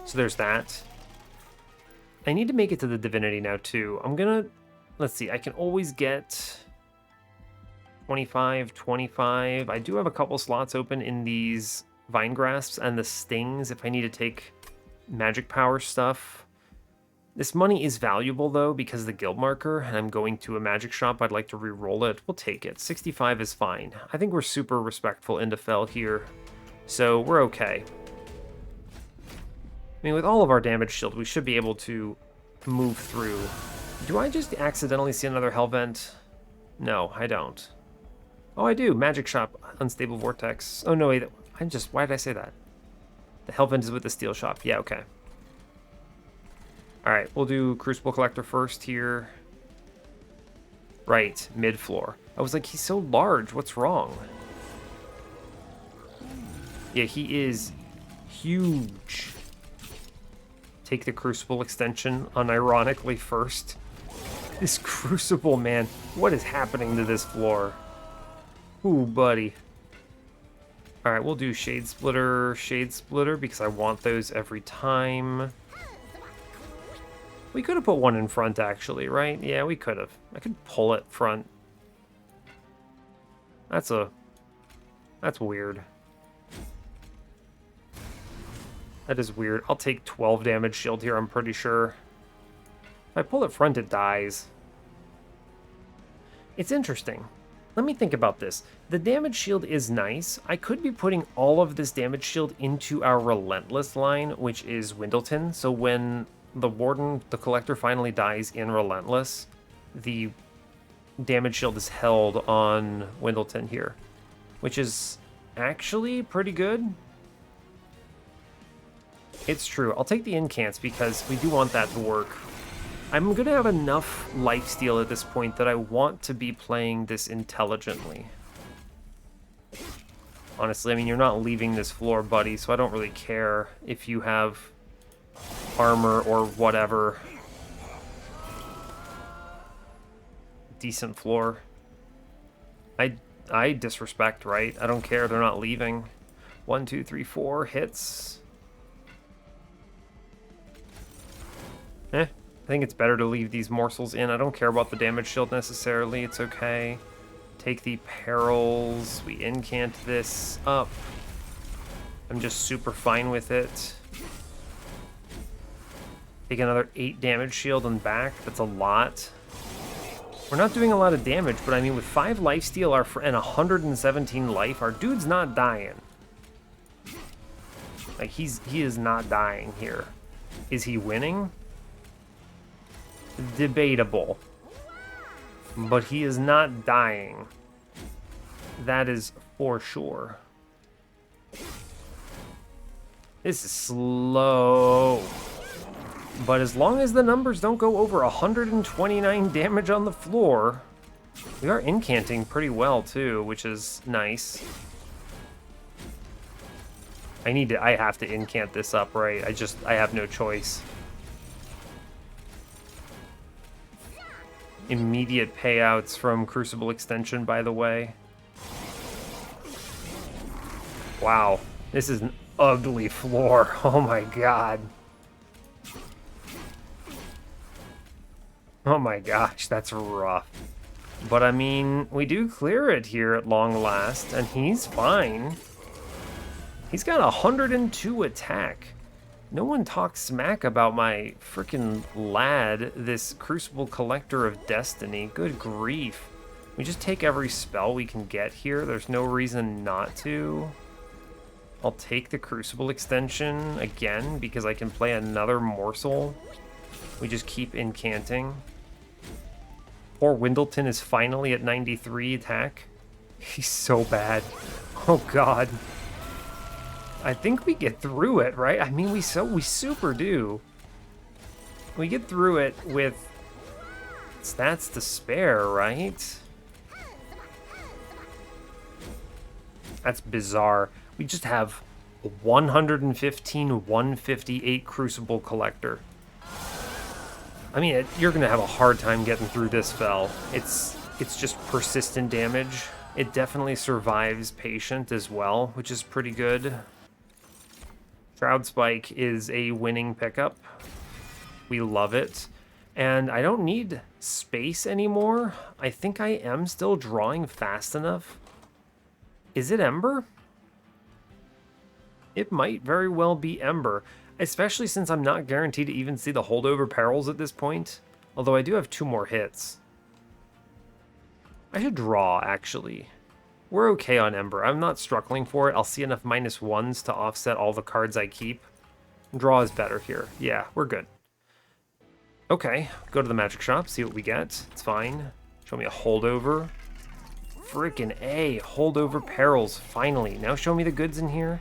Speaker 1: So there's that. I need to make it to the Divinity now, too. I'm gonna... Let's see, I can always get 25, 25. I do have a couple slots open in these Vine Grasps and the Stings if I need to take magic power stuff. This money is valuable, though, because of the guild marker, and I'm going to a magic shop. I'd like to re-roll it. We'll take it. 65 is fine. I think we're super respectful into Fel here, so we're okay. I mean, with all of our damage shield, we should be able to move through. Do I just accidentally see another Hellvent? No, I don't. Oh, I do. Magic shop, unstable vortex. Oh, no, wait. Why did I say that? The Hellvent is with the steel shop. Yeah, okay. All right, we'll do Crucible Collector first here. Right, mid-floor. I was like, he's so large. What's wrong? Yeah, he is huge. Take the Crucible extension unironically first. This Crucible, man. What is happening to this floor? Ooh, buddy. All right, we'll do Shade Splitter, because I want those every time. We could have put one in front, actually, right? Yeah, we could have. I could pull it front. That's weird. That is weird. I'll take 12 damage shield here, I'm pretty sure. If I pull it front, it dies. It's interesting. Let me think about this. The damage shield is nice. I could be putting all of this damage shield into our Relentless line, which is Windleton. So when the Warden, the Collector, finally dies in Relentless, the damage shield is held on Windleton here, which is actually pretty good. It's true. I'll take the incants because we do want that to work. I'm going to have enough lifesteal at this point that I want to be playing this intelligently. Honestly, I mean, you're not leaving this floor, buddy, so I don't really care if you have armor or whatever. Decent floor. I disrespect, right? I don't care. They're not leaving. 1, 2, 3, 4 hits. I think it's better to leave these morsels in. I don't care about the damage shield necessarily. It's okay. Take the perils. We incant this up. I'm just super fine with it. Take another 8 damage shield and back. That's a lot. We're not doing a lot of damage, but I mean, with 5 lifesteal and 117 life, our dude's not dying. Like, he is not dying here. Is he winning? Debatable. But he is not dying. That is for sure. This is slow. But as long as the numbers don't go over 129 damage on the floor, we are incanting pretty well too, which is nice. I have to incant this up, right? I have no choice. Immediate payouts from Crucible Extension, by the way. Wow, this is an ugly floor. Oh my god. Oh my gosh, that's rough. But I mean, we do clear it here at long last, and he's fine. He's got 102 attack. No one talks smack about my freaking lad, this Crucible Collector of Destiny. Good grief. We just take every spell we can get here. There's no reason not to. I'll take the Crucible extension again because I can play another morsel. We just keep incanting. Poor Windleton is finally at 93 attack. He's so bad. Oh god. I think we get through it, right? I mean, we super do. We get through it with stats to spare, right? That's bizarre. We just have 115, 158 Crucible Collector. I mean, you're gonna have a hard time getting through this Fel. It's just persistent damage. It definitely survives Patient as well, which is pretty good. Shroud Spike is a winning pickup. We love it. And I don't need space anymore. I think I am still drawing fast enough. Is it Ember? It might very well be Ember. Especially since I'm not guaranteed to even see the holdover perils at this point. Although I do have 2 more hits. I should draw, actually. We're okay on Ember. I'm not struggling for it. I'll see enough -1s to offset all the cards I keep. Draw is better here. Yeah, we're good. Okay, go to the magic shop, see what we get. It's fine. Show me a holdover. Frickin' A, holdover perils, finally. Now show me the goods in here.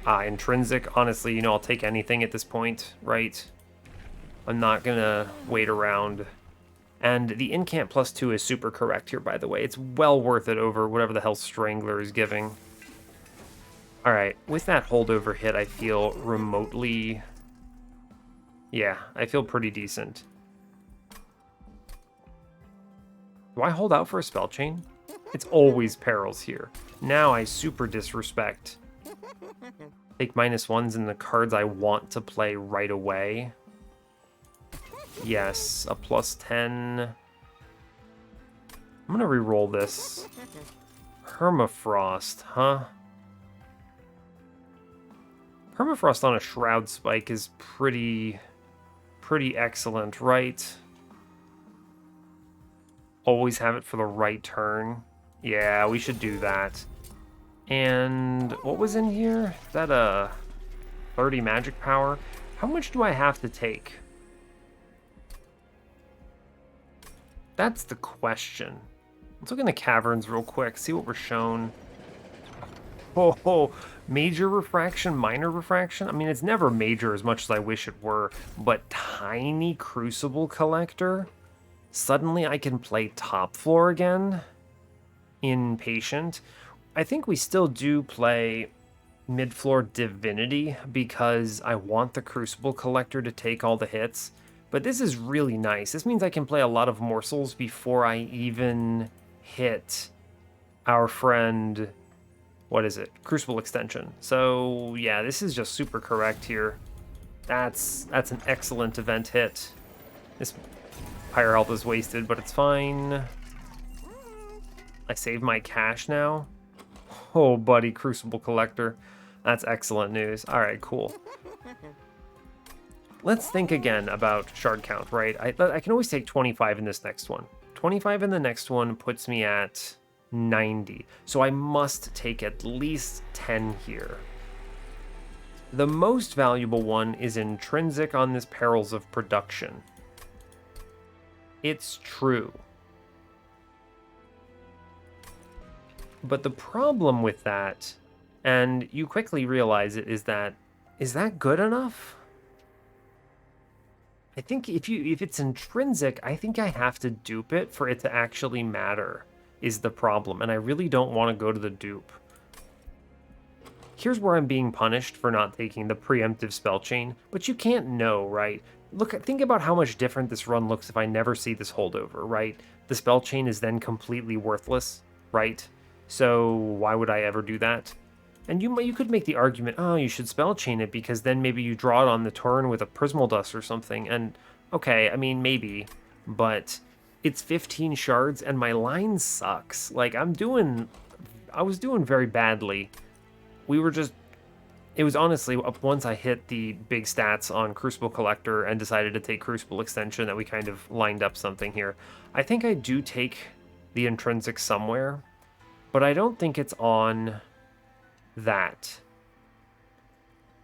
Speaker 1: Intrinsic, honestly, you know, I'll take anything at this point, right? I'm not gonna wait around. And the incant +2 is super correct here, by the way. It's well worth it over whatever the hell Strangler is giving. Alright, with that holdover hit, I feel remotely... Yeah, I feel pretty decent. Do I hold out for a spell chain? It's always perils here. Now I super disrespect. Take -1s in the cards I want to play right away. Yes, a +10. I'm gonna re-roll this. Permafrost, huh? Permafrost on a Shroud Spike is pretty excellent, right? Always have it for the right turn. Yeah, we should do that. And what was in here? Is that a 30 magic power? How much do I have to take? That's the question. Let's look in the caverns real quick, see what we're shown. Oh, major refraction, minor refraction? I mean, it's never major as much as I wish it were, but tiny Crucible Collector? Suddenly I can play top floor again? Impatient. I think we still do play mid-floor Divinity because I want the Crucible Collector to take all the hits. But this is really nice. This means I can play a lot of morsels before I even hit our friend... What is it? Crucible Extension. So, yeah, this is just super correct here. That's an excellent event hit. This higher health is wasted, but it's fine. I save my cash now. Oh, buddy, Crucible Collector. That's excellent news. All right, cool. Let's think again about shard count, right? I can always take 25 in this next one. 25 in the next one puts me at 90. So I must take at least 10 here. The most valuable one is intrinsic on this Perils of Production. It's true. But the problem with that, and you quickly realize it, is that good enough? I think if it's intrinsic, I think I have to dupe it for it to actually matter, is the problem, and I really don't want to go to the dupe. Here's where I'm being punished for not taking the preemptive spell chain, but you can't know, right? Look, think about how much different this run looks if I never see this holdover, right? The spell chain is then completely worthless, right? So why would I ever do that? And you could make the argument, oh, you should spell chain it because then maybe you draw it on the turn with a Prismal Dust or something. And okay, I mean, maybe, but it's 15 shards and my line sucks. Like I was doing very badly. It was honestly, once I hit the big stats on Crucible Collector and decided to take Crucible Extension that we kind of lined up something here. I think I do take the intrinsic somewhere, but I don't think it's on that.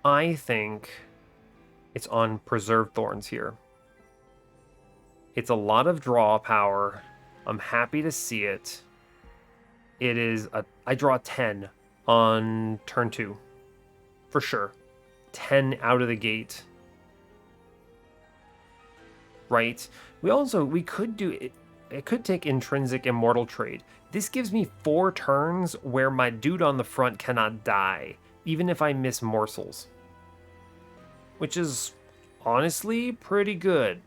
Speaker 1: I think it's on Preserved Thorns here. It's a lot of draw power. I'm happy to see it. I draw 10 on turn 2. For sure. 10 out of the gate. Right? We could do it. It could take intrinsic Immortal Trade. This gives me 4 turns where my dude on the front cannot die, even if I miss morsels. Which is honestly pretty good.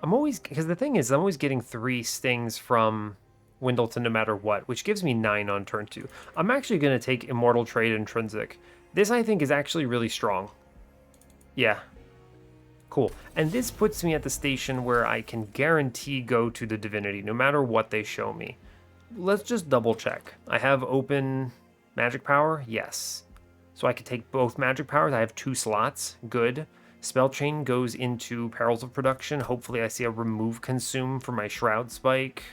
Speaker 1: Because the thing is, I'm always getting 3 stings from Windleton no matter what, which gives me 9 on turn 2. I'm actually going to take Immortal Trade Intrinsic. This, I think, is actually really strong. Yeah. Cool. And this puts me at the station where I can guarantee go to the Divinity, no matter what they show me. Let's just double check. I have open magic power? Yes. So I could take both magic powers. I have 2 slots. Good. Spell Chain goes into Perils of Production. Hopefully I see a Remove Consume for my Shroud Spike.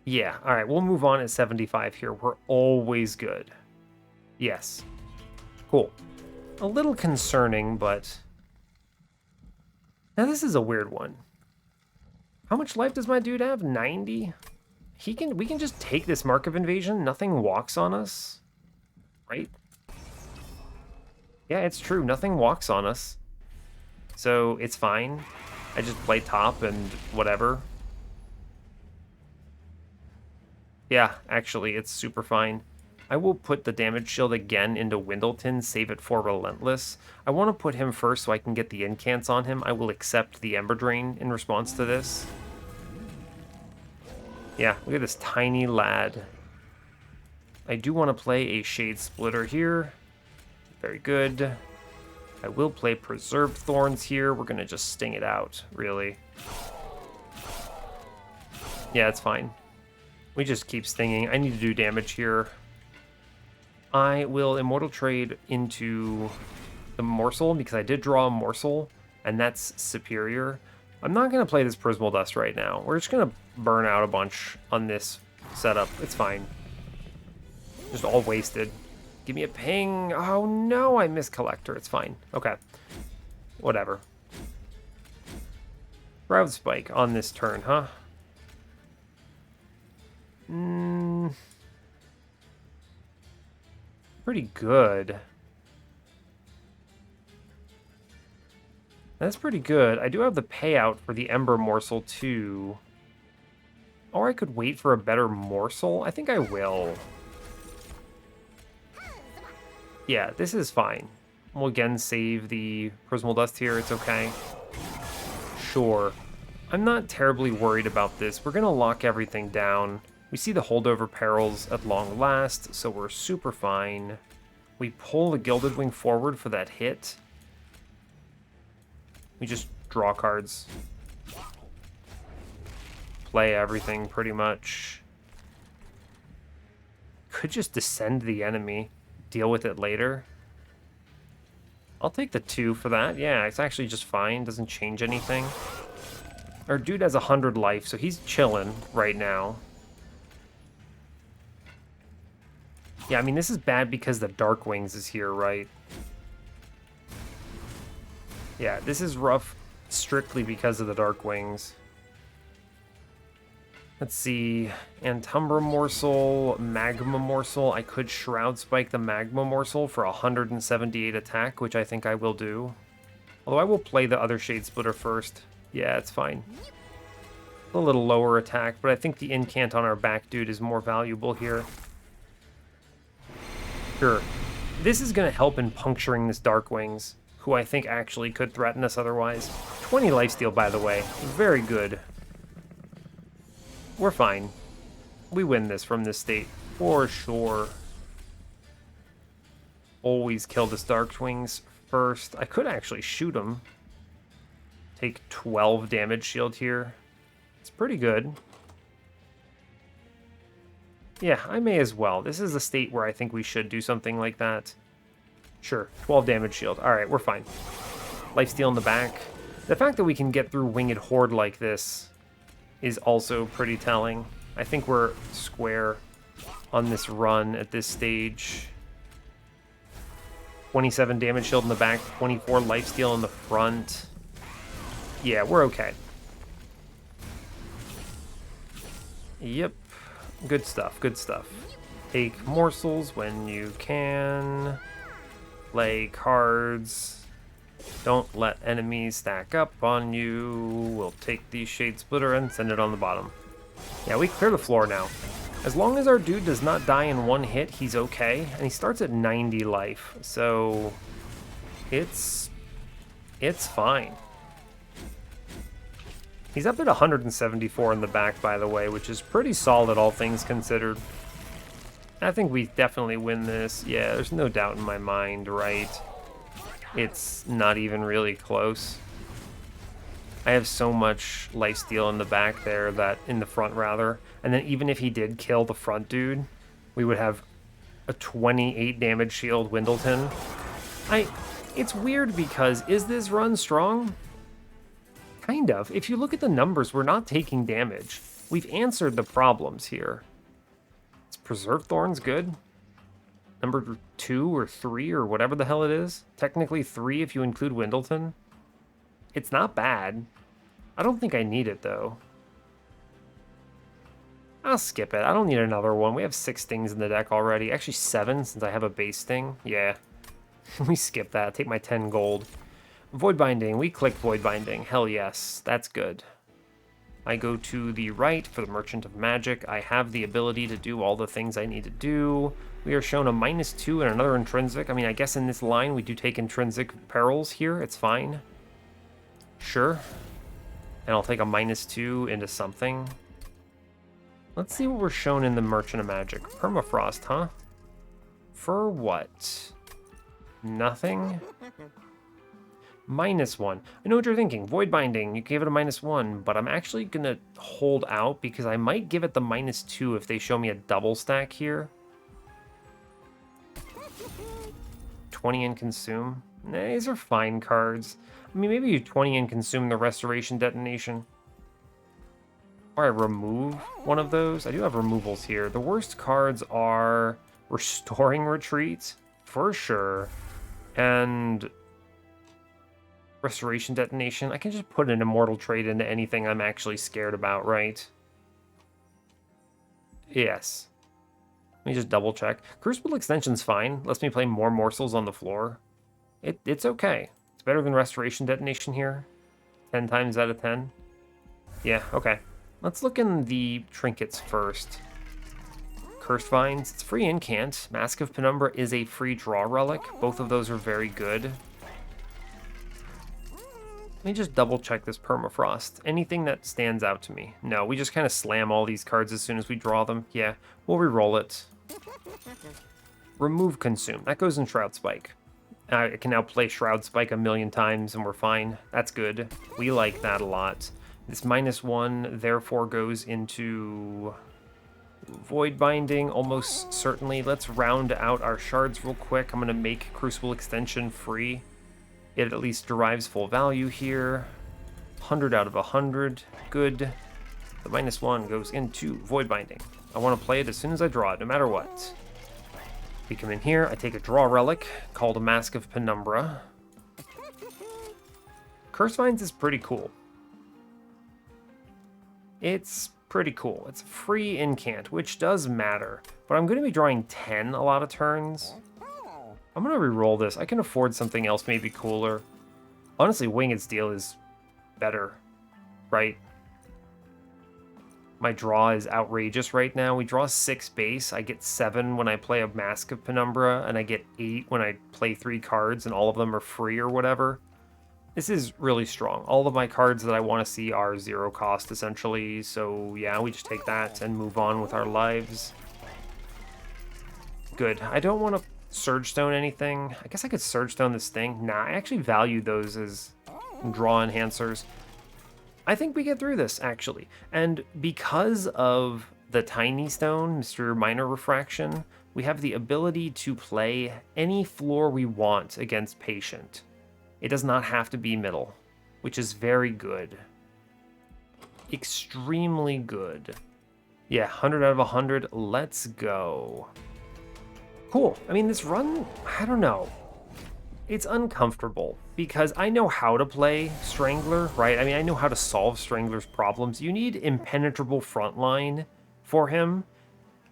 Speaker 1: Yeah, alright, we'll move on at 75 here. We're always good. Yes. Cool. A little concerning, but... Now this is a weird one. How much life does my dude have? 90? We can just take this Mark of Invasion. Nothing walks on us. Right? Yeah, it's true. Nothing walks on us. So it's fine. I just play top and whatever. Yeah, actually, it's super fine. I will put the damage shield again into Windleton, save it for Relentless. I want to put him first so I can get the incants on him. I will accept the Ember Drain in response to this. Yeah, look at this tiny lad. I do want to play a Shade Splitter here. Very good. I will play Preserved Thorns here. We're going to just sting it out, really. Yeah, it's fine. We just keep stinging. I need to do damage here. I will Immortal Trade into the Morsel because I did draw a Morsel, and that's superior. I'm not going to play this Prismal Dust right now. We're just going to burn out a bunch on this setup. It's fine. Just all wasted. Give me a ping. Oh no, I missed Collector. It's fine. Okay. Whatever. Shroud Spike on this turn, huh? Pretty good. That's pretty good. I do have the payout for the Ember Morsel too. Or I could wait for a better Morsel. I think I will. Yeah, this is fine. We'll again save the Prismal Dust here. It's okay. Sure. I'm not terribly worried about this. We're going to lock everything down. We see the holdover perils at long last, so we're super fine. We pull the Gilded Wing forward for that hit. We just draw cards. Play everything, pretty much. Could just descend the enemy. Deal with it later. I'll take the 2 for that. Yeah, it's actually just fine. Doesn't change anything. Our dude has 100 life, so he's chilling right now. Yeah, I mean, this is bad because the Dark Wings is here, right? Yeah, this is rough strictly because of the Dark Wings. Let's see. Antumbra Morsel, Magma Morsel. I could Shroud Spike the Magma Morsel for 178 attack, which I think I will do. Although I will play the other Shade Splitter first. Yeah, it's fine. A little lower attack, but I think the incant on our back dude is more valuable here. Sure. This is going to help in puncturing this Dark Wings, who I think actually could threaten us otherwise. 20 lifesteal, by the way. Very good. We're fine. We win this from this state, for sure. Always kill this Dark Wings first. I could actually shoot him. Take 12 damage shield here. It's pretty good. Yeah, I may as well. This is a state where I think we should do something like that. Sure, 12 damage shield. Alright, we're fine. Lifesteal in the back. The fact that we can get through Winged Horde like this is also pretty telling. I think we're square on this run at this stage. 27 damage shield in the back, 24 lifesteal in the front. Yeah, we're okay. Yep. Good stuff, good stuff. Take morsels when you can. Play cards. Don't let enemies stack up on you. We'll take the Shade Splitter and send it on the bottom. Yeah, we clear the floor now. As long as our dude does not die in one hit, he's okay. And he starts at 90 life, so it's fine. He's up at 174 in the back, by the way, which is pretty solid, all things considered. I think we definitely win this. Yeah, there's no doubt in my mind, right? It's not even really close. I have so much lifesteal in the back there, that in the front rather, and then even if he did kill the front dude, we would have a 28 damage shield Windleton. It's weird because, is this run strong? Kind of. If you look at the numbers, we're not taking damage. We've answered the problems here. Is Preserve Thorns good? Number 2 or 3 or whatever the hell it is. Technically 3 if you include Windleton. It's not bad. I don't think I need it though. I'll skip it. I don't need another one. We have 6 stings in the deck already. Actually 7 since I have a base sting. Yeah. We skip that. Take my 10 gold. Void Binding. We click Void Binding. Hell yes. That's good. I go to the right for the Merchant of Magic. I have the ability to do all the things I need to do. We are shown a -2 and another intrinsic. I mean, I guess in this line we do take intrinsic perils here. It's fine. Sure. And I'll take a -2 into something. Let's see what we're shown in the Merchant of Magic. Permafrost, huh? For what? Nothing? -1. I know what you're thinking. Void Binding, you gave it a -1, but I'm actually going to hold out because I might give it the -2 if they show me a double stack here. 20 and Consume. Nah, these are fine cards. I mean, maybe you 20 and Consume the Restoration Detonation. Or I remove one of those. I do have removals here. The worst cards are Restoring Retreat, for sure, and Restoration Detonation. I can just put an Immortal Trade into anything I'm actually scared about, right? Yes. Let me just double check. Crucible Extension's fine. Lets me play more morsels on the floor. It's okay. It's better than Restoration Detonation here. 10 times out of 10. Yeah, okay. Let's look in the trinkets first. Cursed Vines, it's free incant. Mask of Penumbra is a free draw relic. Both of those are very good. Let me just double check this Permafrost. Anything that stands out to me? No, we just kind of slam all these cards as soon as we draw them. Yeah, we'll re-roll it. Remove Consume. That goes in Shroud Spike. I can now play Shroud Spike a million times and we're fine. That's good. We like that a lot. This -1 therefore goes into Void Binding, almost certainly. Let's round out our shards real quick. I'm going to make Crucible Extension free. It at least derives full value here. 100 out of 100. Good. The -1 goes into Void Binding. I want to play it as soon as I draw it, no matter what. We come in here, I take a draw relic called a Mask of Penumbra. Curse Vines is pretty cool. It's pretty cool. It's free incant, which does matter. But I'm going to be drawing 10 a lot of turns. I'm going to re-roll this. I can afford something else maybe cooler. Honestly, Winged Steel is better, right? My draw is outrageous right now. We draw 6 base. I get 7 when I play a Mask of Penumbra, and I get 8 when I play 3 cards, and all of them are free or whatever. This is really strong. All of my cards that I want to see are 0 cost, essentially. So, yeah, we just take that and move on with our lives. Good. I don't want to Surge Stone anything. I guess I could Surge Stone this thing. Nah, I actually value those as draw enhancers. I think we get through this, actually. And because of the Tiny Stone, Mr. Minor Refraction, we have the ability to play any floor we want against Patient. It does not have to be middle, which is very good. Extremely good. Yeah, 100 out of 100. Let's go. Cool. I mean, this run, I don't know. It's uncomfortable because I know how to play Strangler, right? I mean, I know how to solve Strangler's problems. You need impenetrable frontline for him.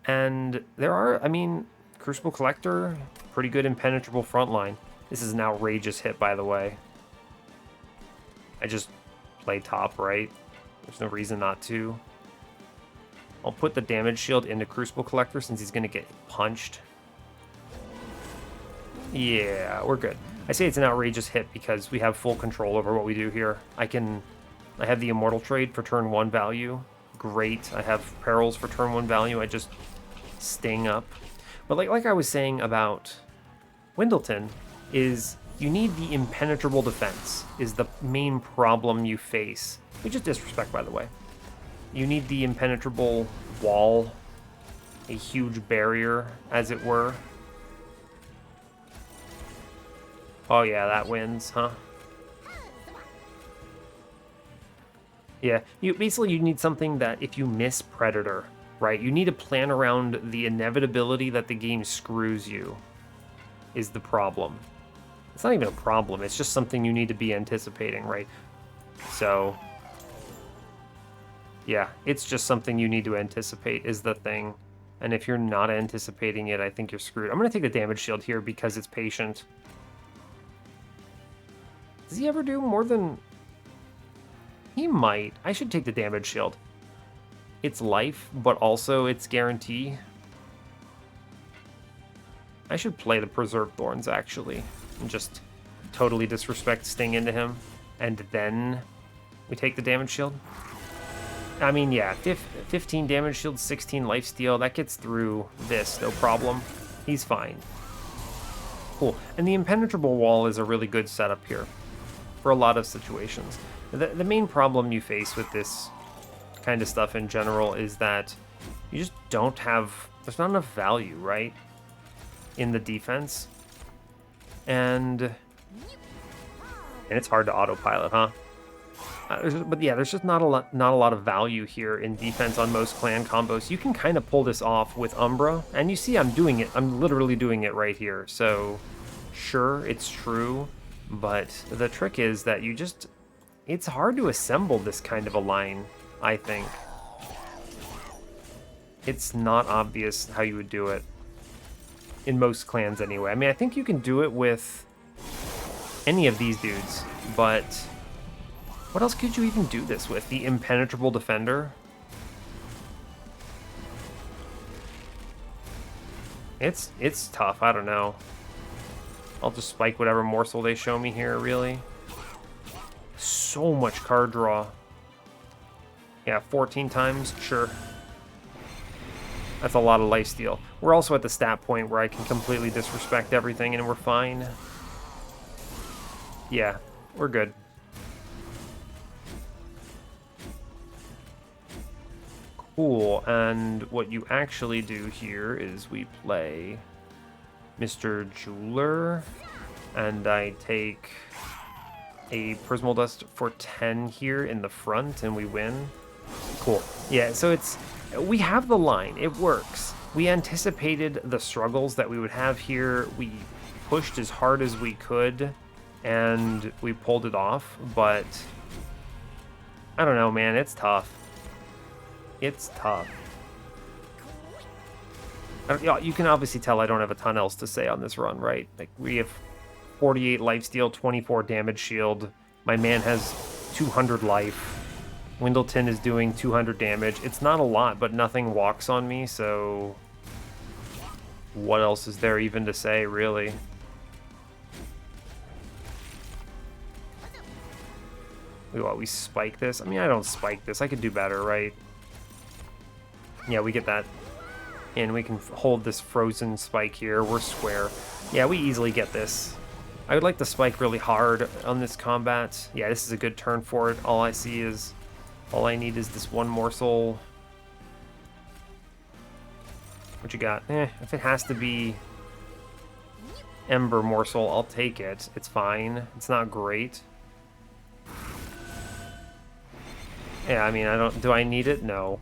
Speaker 1: And there are, I mean, Crucible Collector, pretty good impenetrable frontline. This is an outrageous hit, by the way. I just play top, right? There's no reason not to. I'll put the damage shield into Crucible Collector since he's going to get punched. Yeah, we're good. I say it's an outrageous hit because we have full control over what we do here. I have the Immortal Trade for turn 1 value. Great. I have Perils for turn 1 value. I just sting up. But like I was saying about Windleton, is you need the impenetrable defense is the main problem you face. Which is disrespect, by the way. You need the impenetrable wall a huge barrier, as it were. Oh yeah, that wins, huh? Yeah, you need something that if you miss Predator, right? You need to plan around the inevitability that the game screws you, is the problem. It's not even a problem, it's just something you need to be anticipating, right? So, yeah, it's just something you need to anticipate is the thing. And if you're not anticipating it, I think you're screwed. I'm going to take the damage shield here because it's patient. Does he ever do more than... He might. I should take the damage shield. It's life, but also it's guarantee. I should play the Preserved Thorns, actually, and just totally disrespect Sting into him. And then we take the damage shield. I mean, yeah, 15 damage shield, 16 lifesteal. That gets through this, no problem. He's fine. Cool. And the Impenetrable Wall is a really good setup here for a lot of situations. The main problem you face with this kind of stuff in general is that you just don't have... There's not enough value, right? In the defense. And it's hard to autopilot, huh? But yeah, there's just not a lot of value here in defense on most clan combos. You can kind of pull this off with Umbra, and you see I'm doing it. I'm literally doing it right here. So, sure, it's true, but the trick is that you just... It's hard to assemble this kind of a line, I think. It's not obvious how you would do it. In most clans, anyway. I mean, I think you can do it with any of these dudes, but... What else could you even do this with? The Impenetrable Defender? It's tough, I don't know. I'll just spike whatever morsel they show me here, really. So much card draw. Yeah, 14 times, sure. That's a lot of lifesteal. We're also at the stat point where I can completely disrespect everything and we're fine. Yeah, we're good. Cool, and what you actually do here is we play Mr. Jeweler, and I take a Prismal Dust for 10 here in the front, and we win. Cool. Yeah, so it's... We have the line. It works. We anticipated the struggles that we would have here. We pushed as hard as we could, and we pulled it off, but... I don't know, man. It's tough. It's tough. You can obviously tell I don't have a ton else to say on this run, right? Like, we have 48 lifesteal, 24 damage shield. My man has 200 life. Windleton is doing 200 damage. It's not a lot, but nothing walks on me, so... What else is there even to say, really? We spike this? I mean, I don't spike this. I could do better, right? Yeah, we get that. And we can hold this frozen spike here. We're square. Yeah, we easily get this. I would like to spike really hard on this combat. Yeah, this is a good turn for it. All I need is this one morsel. What you got? If it has to be Ember morsel, I'll take it. It's fine. It's not great. Yeah, I mean, do I need it? No.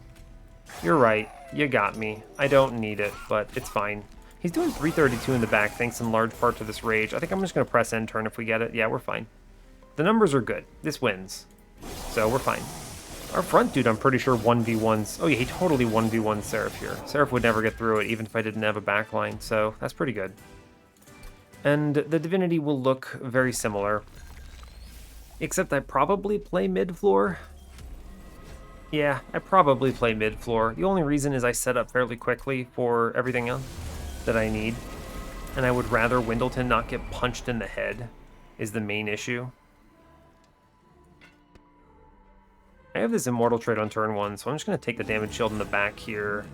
Speaker 1: You're right. You got me. I don't need it, but it's fine. He's doing 332 in the back, thanks in large part to this rage. I think I'm just going to press end turn if we get it. Yeah, we're fine. The numbers are good. This wins. So we're fine. Our front dude, I'm pretty sure 1v1s. Oh yeah, he totally 1v1 Seraph here. Seraph would never get through it, even if I didn't have a backline, so that's pretty good. And the Divinity will look very similar. Except I probably play mid-floor. Yeah, I probably play mid-floor. The only reason is I set up fairly quickly for everything else that I need. And I would rather Windleton not get punched in the head, is the main issue. I have this Immortal trait on turn 1, so I'm just going to take the damage shield in the back here.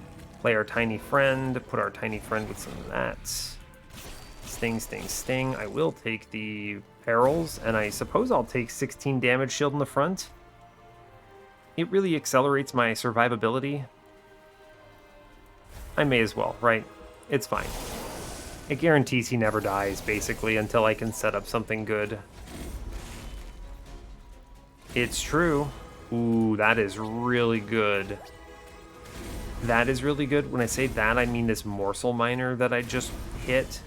Speaker 1: Play our Tiny Friend, put our Tiny Friend with some of that. Sting, sting, sting. I will take the Perils, and I suppose I'll take 16 damage shield in the front. It really accelerates my survivability. I may as well, right? It's fine. It guarantees he never dies, basically, until I can set up something good. It's true. Ooh, that is really good. That is really good. When I say that, I mean this morsel miner that I just hit.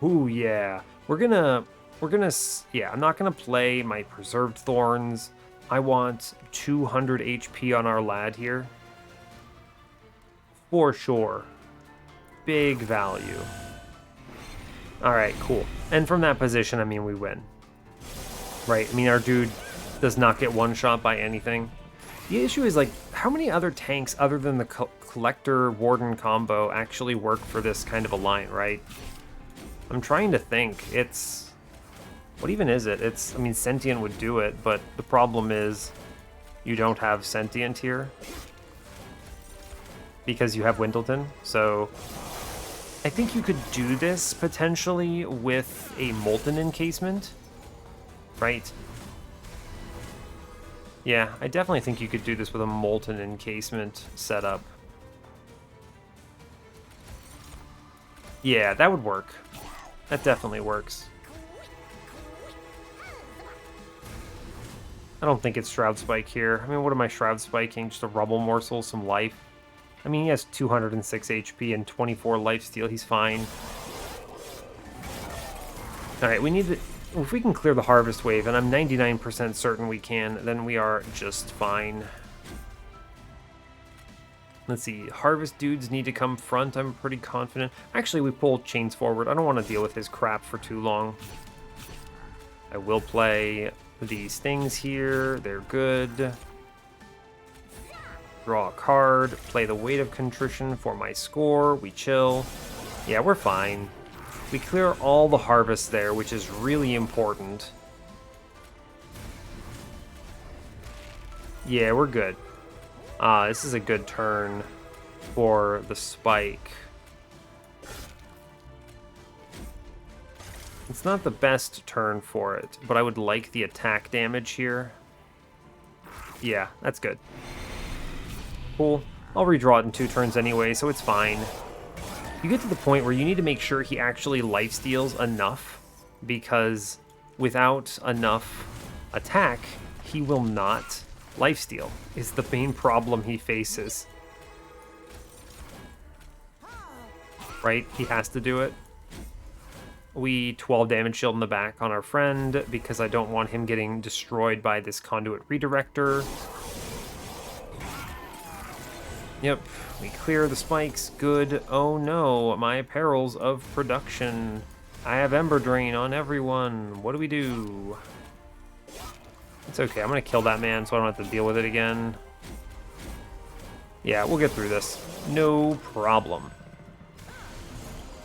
Speaker 1: Ooh, yeah. Yeah, I'm not gonna play my Preserved Thorns. I want 200 HP on our lad here. For sure. Big value. Alright, cool. And from that position, I mean, we win. Right? I mean, our dude does not get one-shot by anything. The issue is, like, how many other tanks other than the Collector-Warden combo actually work for this kind of a line, right? I'm trying to think. It's... What even is it? It's... I mean, Sentient would do it, but the problem is you don't have Sentient here because you have Windleton, so... I think you could do this, potentially, with a Molten Encasement, right? Yeah, I definitely think you could do this with a Molten Encasement setup. Yeah, that would work. That definitely works. I don't think it's Shroud Spike here. I mean, what am I Shroud Spiking? Just a Rubble Morsel, some life. I mean, he has 206 HP and 24 lifesteal. He's fine. Alright, we need to... If we can clear the Harvest Wave, and I'm 99% certain we can, then we are just fine. Let's see. Harvest dudes need to come front, I'm pretty confident. Actually, we pulled Chains forward. I don't want to deal with his crap for too long. I will play these things here. They're good. Draw a card. Play the Weight of Contrition for my score. We chill. Yeah, we're fine. We clear all the harvests there, which is really important. Yeah, we're good. This is a good turn for the spike. It's not the best turn for it, but I would like the attack damage here. Yeah, that's good. Cool. I'll redraw it in 2 turns anyway, so it's fine. You get to the point where you need to make sure he actually lifesteals enough, because without enough attack, he will not lifesteal, is the main problem he faces. Right? He has to do it. We 12 damage shield in the back on our friend, because I don't want him getting destroyed by this Conduit Redirector. Yep, we clear the spikes. Good. Oh no, my perils of production. I have Ember Drain on everyone. What do we do? It's okay, I'm gonna kill that man so I don't have to deal with it again. Yeah, we'll get through this. No problem.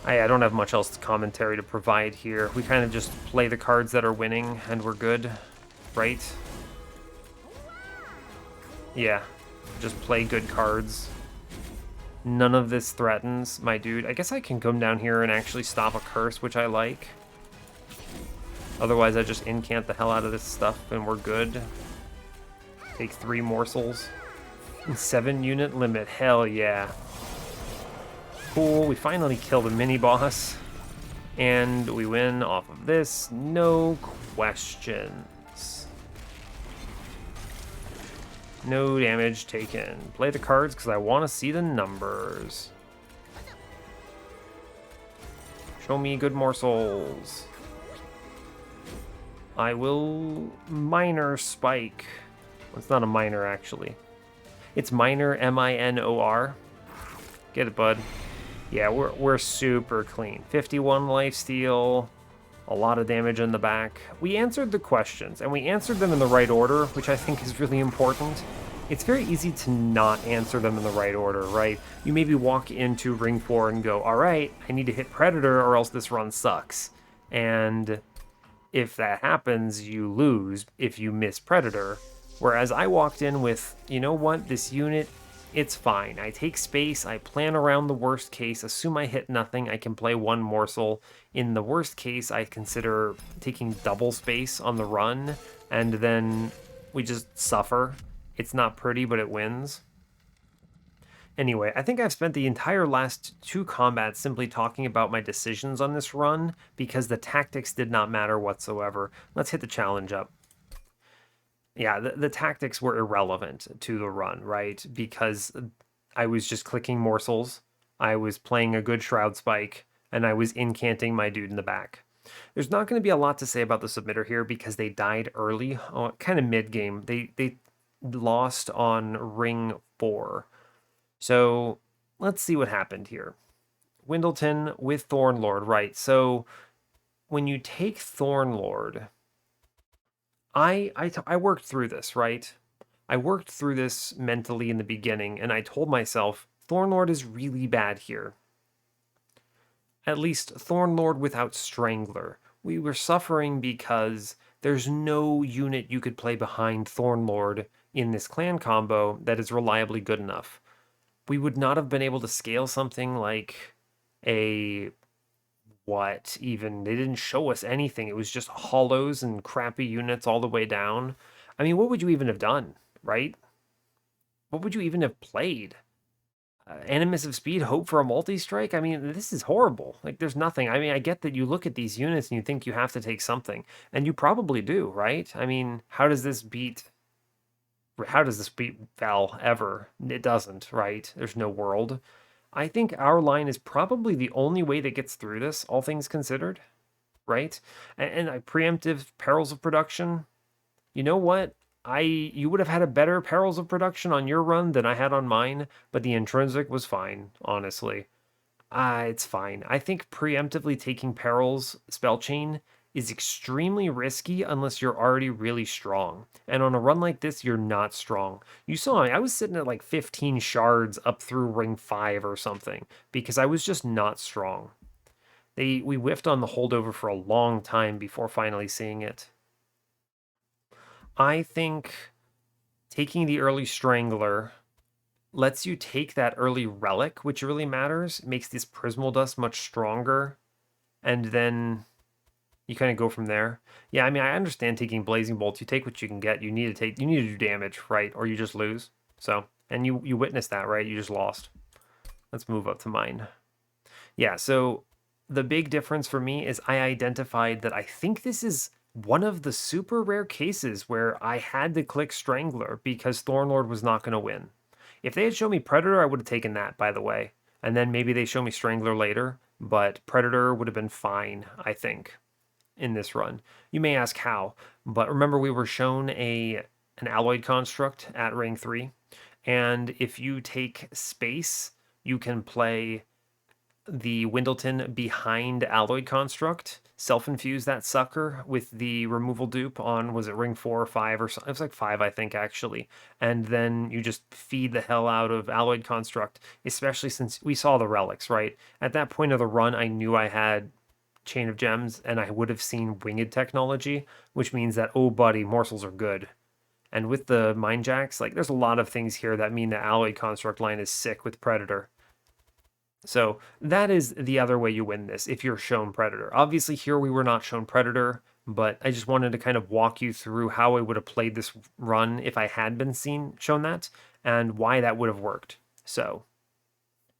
Speaker 1: I don't have much else commentary to provide here. We kind of just play the cards that are winning and we're good, right? Yeah. Just play good cards. None of this threatens my dude. I guess I can come down here and actually stop a curse, which I like. Otherwise, I just incant the hell out of this stuff and we're good. Take 3 morsels. 7 unit limit. Hell yeah. Cool. We finally kill the mini-boss. And we win off of this. No question. No damage taken. Play the cards because I want to see the numbers. Show me good morsels. I will Minor Spike. It's not a minor, actually. It's Minor, M-I-N-O-R. Get it, bud. Yeah, we're super clean. 51 lifesteal. A lot of damage in the back. We answered the questions, and we answered them in the right order, which I think is really important. It's very easy to not answer them in the right order, right? You maybe walk into Ring 4 and go, alright, I need to hit Predator or else this run sucks. And if that happens, you lose if you miss Predator. Whereas I walked in with, you know what, this unit, it's fine. I take space, I plan around the worst case, assume I hit nothing, I can play 1 morsel. In the worst case, I consider taking double space on the run, and then we just suffer. It's not pretty, but it wins. Anyway, I think I've spent the entire last two combats simply talking about my decisions on this run because the tactics did not matter whatsoever. Let's hit the challenge up. Yeah, the tactics were irrelevant to the run, right? Because I was just clicking morsels, I was playing a good Shroud Spike, and I was incanting my dude in the back. There's not going to be a lot to say about the submitter here because they died early, kind of mid game. They lost on ring 4. So let's see what happened here. Windleton with Thornlord, right? So when you take Thornlord, I worked through this, right? I worked through this mentally in the beginning, and I told myself Thornlord is really bad here. At least Thornlord without Strangler. We were suffering because there's no unit you could play behind Thornlord in this clan combo that is reliably good enough. We would not have been able to scale something like a what even? They didn't show us anything. It was just hollows and crappy units all the way down. I mean, what would you even have done, right? What would you even have played? Animus of Speed, hope for a multi-strike? I mean, this is horrible. Like, there's nothing. I mean, I get that you look at these units and you think you have to take something, and you probably do, right? I mean, how does this beat Val ever? It doesn't, right? There's no world. I think our line is probably the only way that gets through this, all things considered, right? And preemptive perils of production. You know what? You would have had a better perils of production on your run than I had on mine, but the intrinsic was fine, honestly. It's fine. I think preemptively taking perils spell chain is extremely risky unless you're already really strong. And on a run like this, you're not strong. You saw me, I was sitting at like 15 shards up through ring 5 or something because I was just not strong. We whiffed on the holdover for a long time before finally seeing it. I think taking the early Strangler lets you take that early relic, which really matters, makes this Prismal Dust much stronger, and then you kind of go from there. Yeah, I mean, I understand taking Blazing Bolts. You take what you can get. You need to do damage, right? Or you just lose. So, and you witnessed that, right? You just lost. Let's move up to mine. Yeah, so the big difference for me is I identified that I think this is one of the super rare cases where I had to click Strangler because Thornlord was not going to win. If they had shown me Predator, I would have taken that, by the way. And then maybe they show me Strangler later, but Predator would have been fine, I think, in this run. You may ask how, but remember we were shown an alloyed construct at ring 3, and if you take space, you can play the Windleton behind alloyed construct, self-infuse that sucker with the removal dupe on, was it ring 4 or 5 or something? It was like 5, I think, actually. And then you just feed the hell out of alloyed construct, especially since we saw the relics, right? At that point of the run, I knew I had Chain of Gems and I would have seen winged technology, which means that, oh buddy, morsels are good. And with the Mind Jacks, like there's a lot of things here that mean the alloyed construct line is sick with Predator. So that is the other way you win this if you're shown Predator. Obviously, here we were not shown Predator, but I just wanted to kind of walk you through how I would have played this run if I had been shown that, and why that would have worked. So,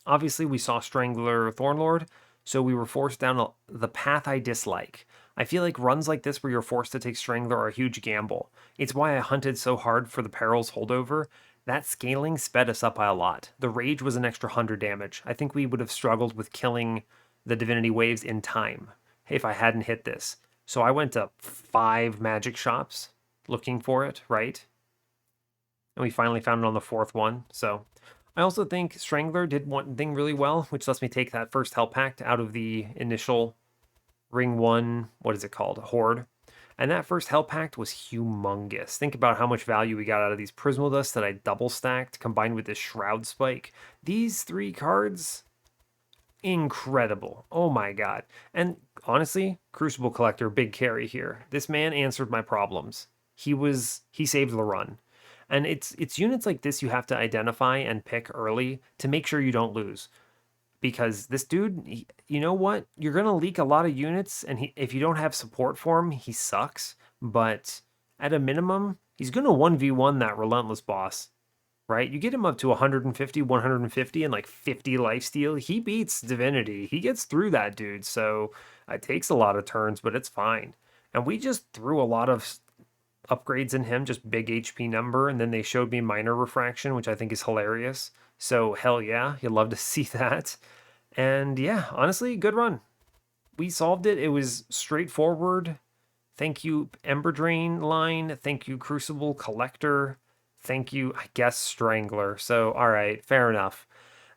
Speaker 1: obviously, we saw Strangler Thornlord, so we were forced down the path I dislike. I feel like runs like this where you're forced to take Strangler are a huge gamble. It's why I hunted so hard for the Perils holdover. That scaling sped us up by a lot. The Rage was an extra 100 damage. I think we would have struggled with killing the Divinity waves in time if I hadn't hit this. So I went to 5 magic shops looking for it, right? And we finally found it on the 4th one. So I also think Strangler did one thing really well, which lets me take that first Hell Pact out of the initial Ring 1, what is it called? Horde. And that first Hell Pact was humongous. Think about how much value we got out of these Prismal Dust that I double stacked combined with this Shroud Spike. These 3 cards, incredible. Oh my god. And honestly, Crucible Collector, big carry here. This man answered my problems. He saved the run. And it's units like this you have to identify and pick early to make sure you don't lose. Because this dude, you know what? You're going to leak a lot of units, and if you don't have support for him, he sucks. But at a minimum, he's going to 1v1 that Relentless boss, right? You get him up to 150, 150, and like 50 lifesteal. He beats Divinity. He gets through that dude. So it takes a lot of turns, but it's fine. And we just threw a lot of upgrades in him, just big HP number. And then they showed me minor refraction, which I think is hilarious. So hell yeah, you'd love to see that. And yeah, honestly, good run. We solved it. It was straightforward. Thank you, Ember Drain line. Thank you, Crucible Collector. Thank you, I guess, Strangler. So, all right, fair enough.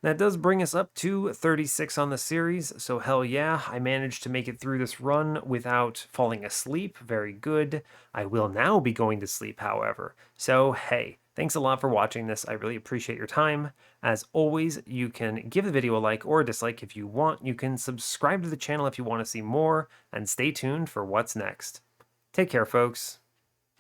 Speaker 1: That does bring us up to 36 on the series, so hell yeah, I managed to make it through this run without falling asleep. Very good. I will now be going to sleep, however. So, hey, thanks a lot for watching this. I really appreciate your time. As always, you can give the video a like or a dislike if you want. You can subscribe to the channel if you want to see more, and stay tuned for what's next. Take care, folks.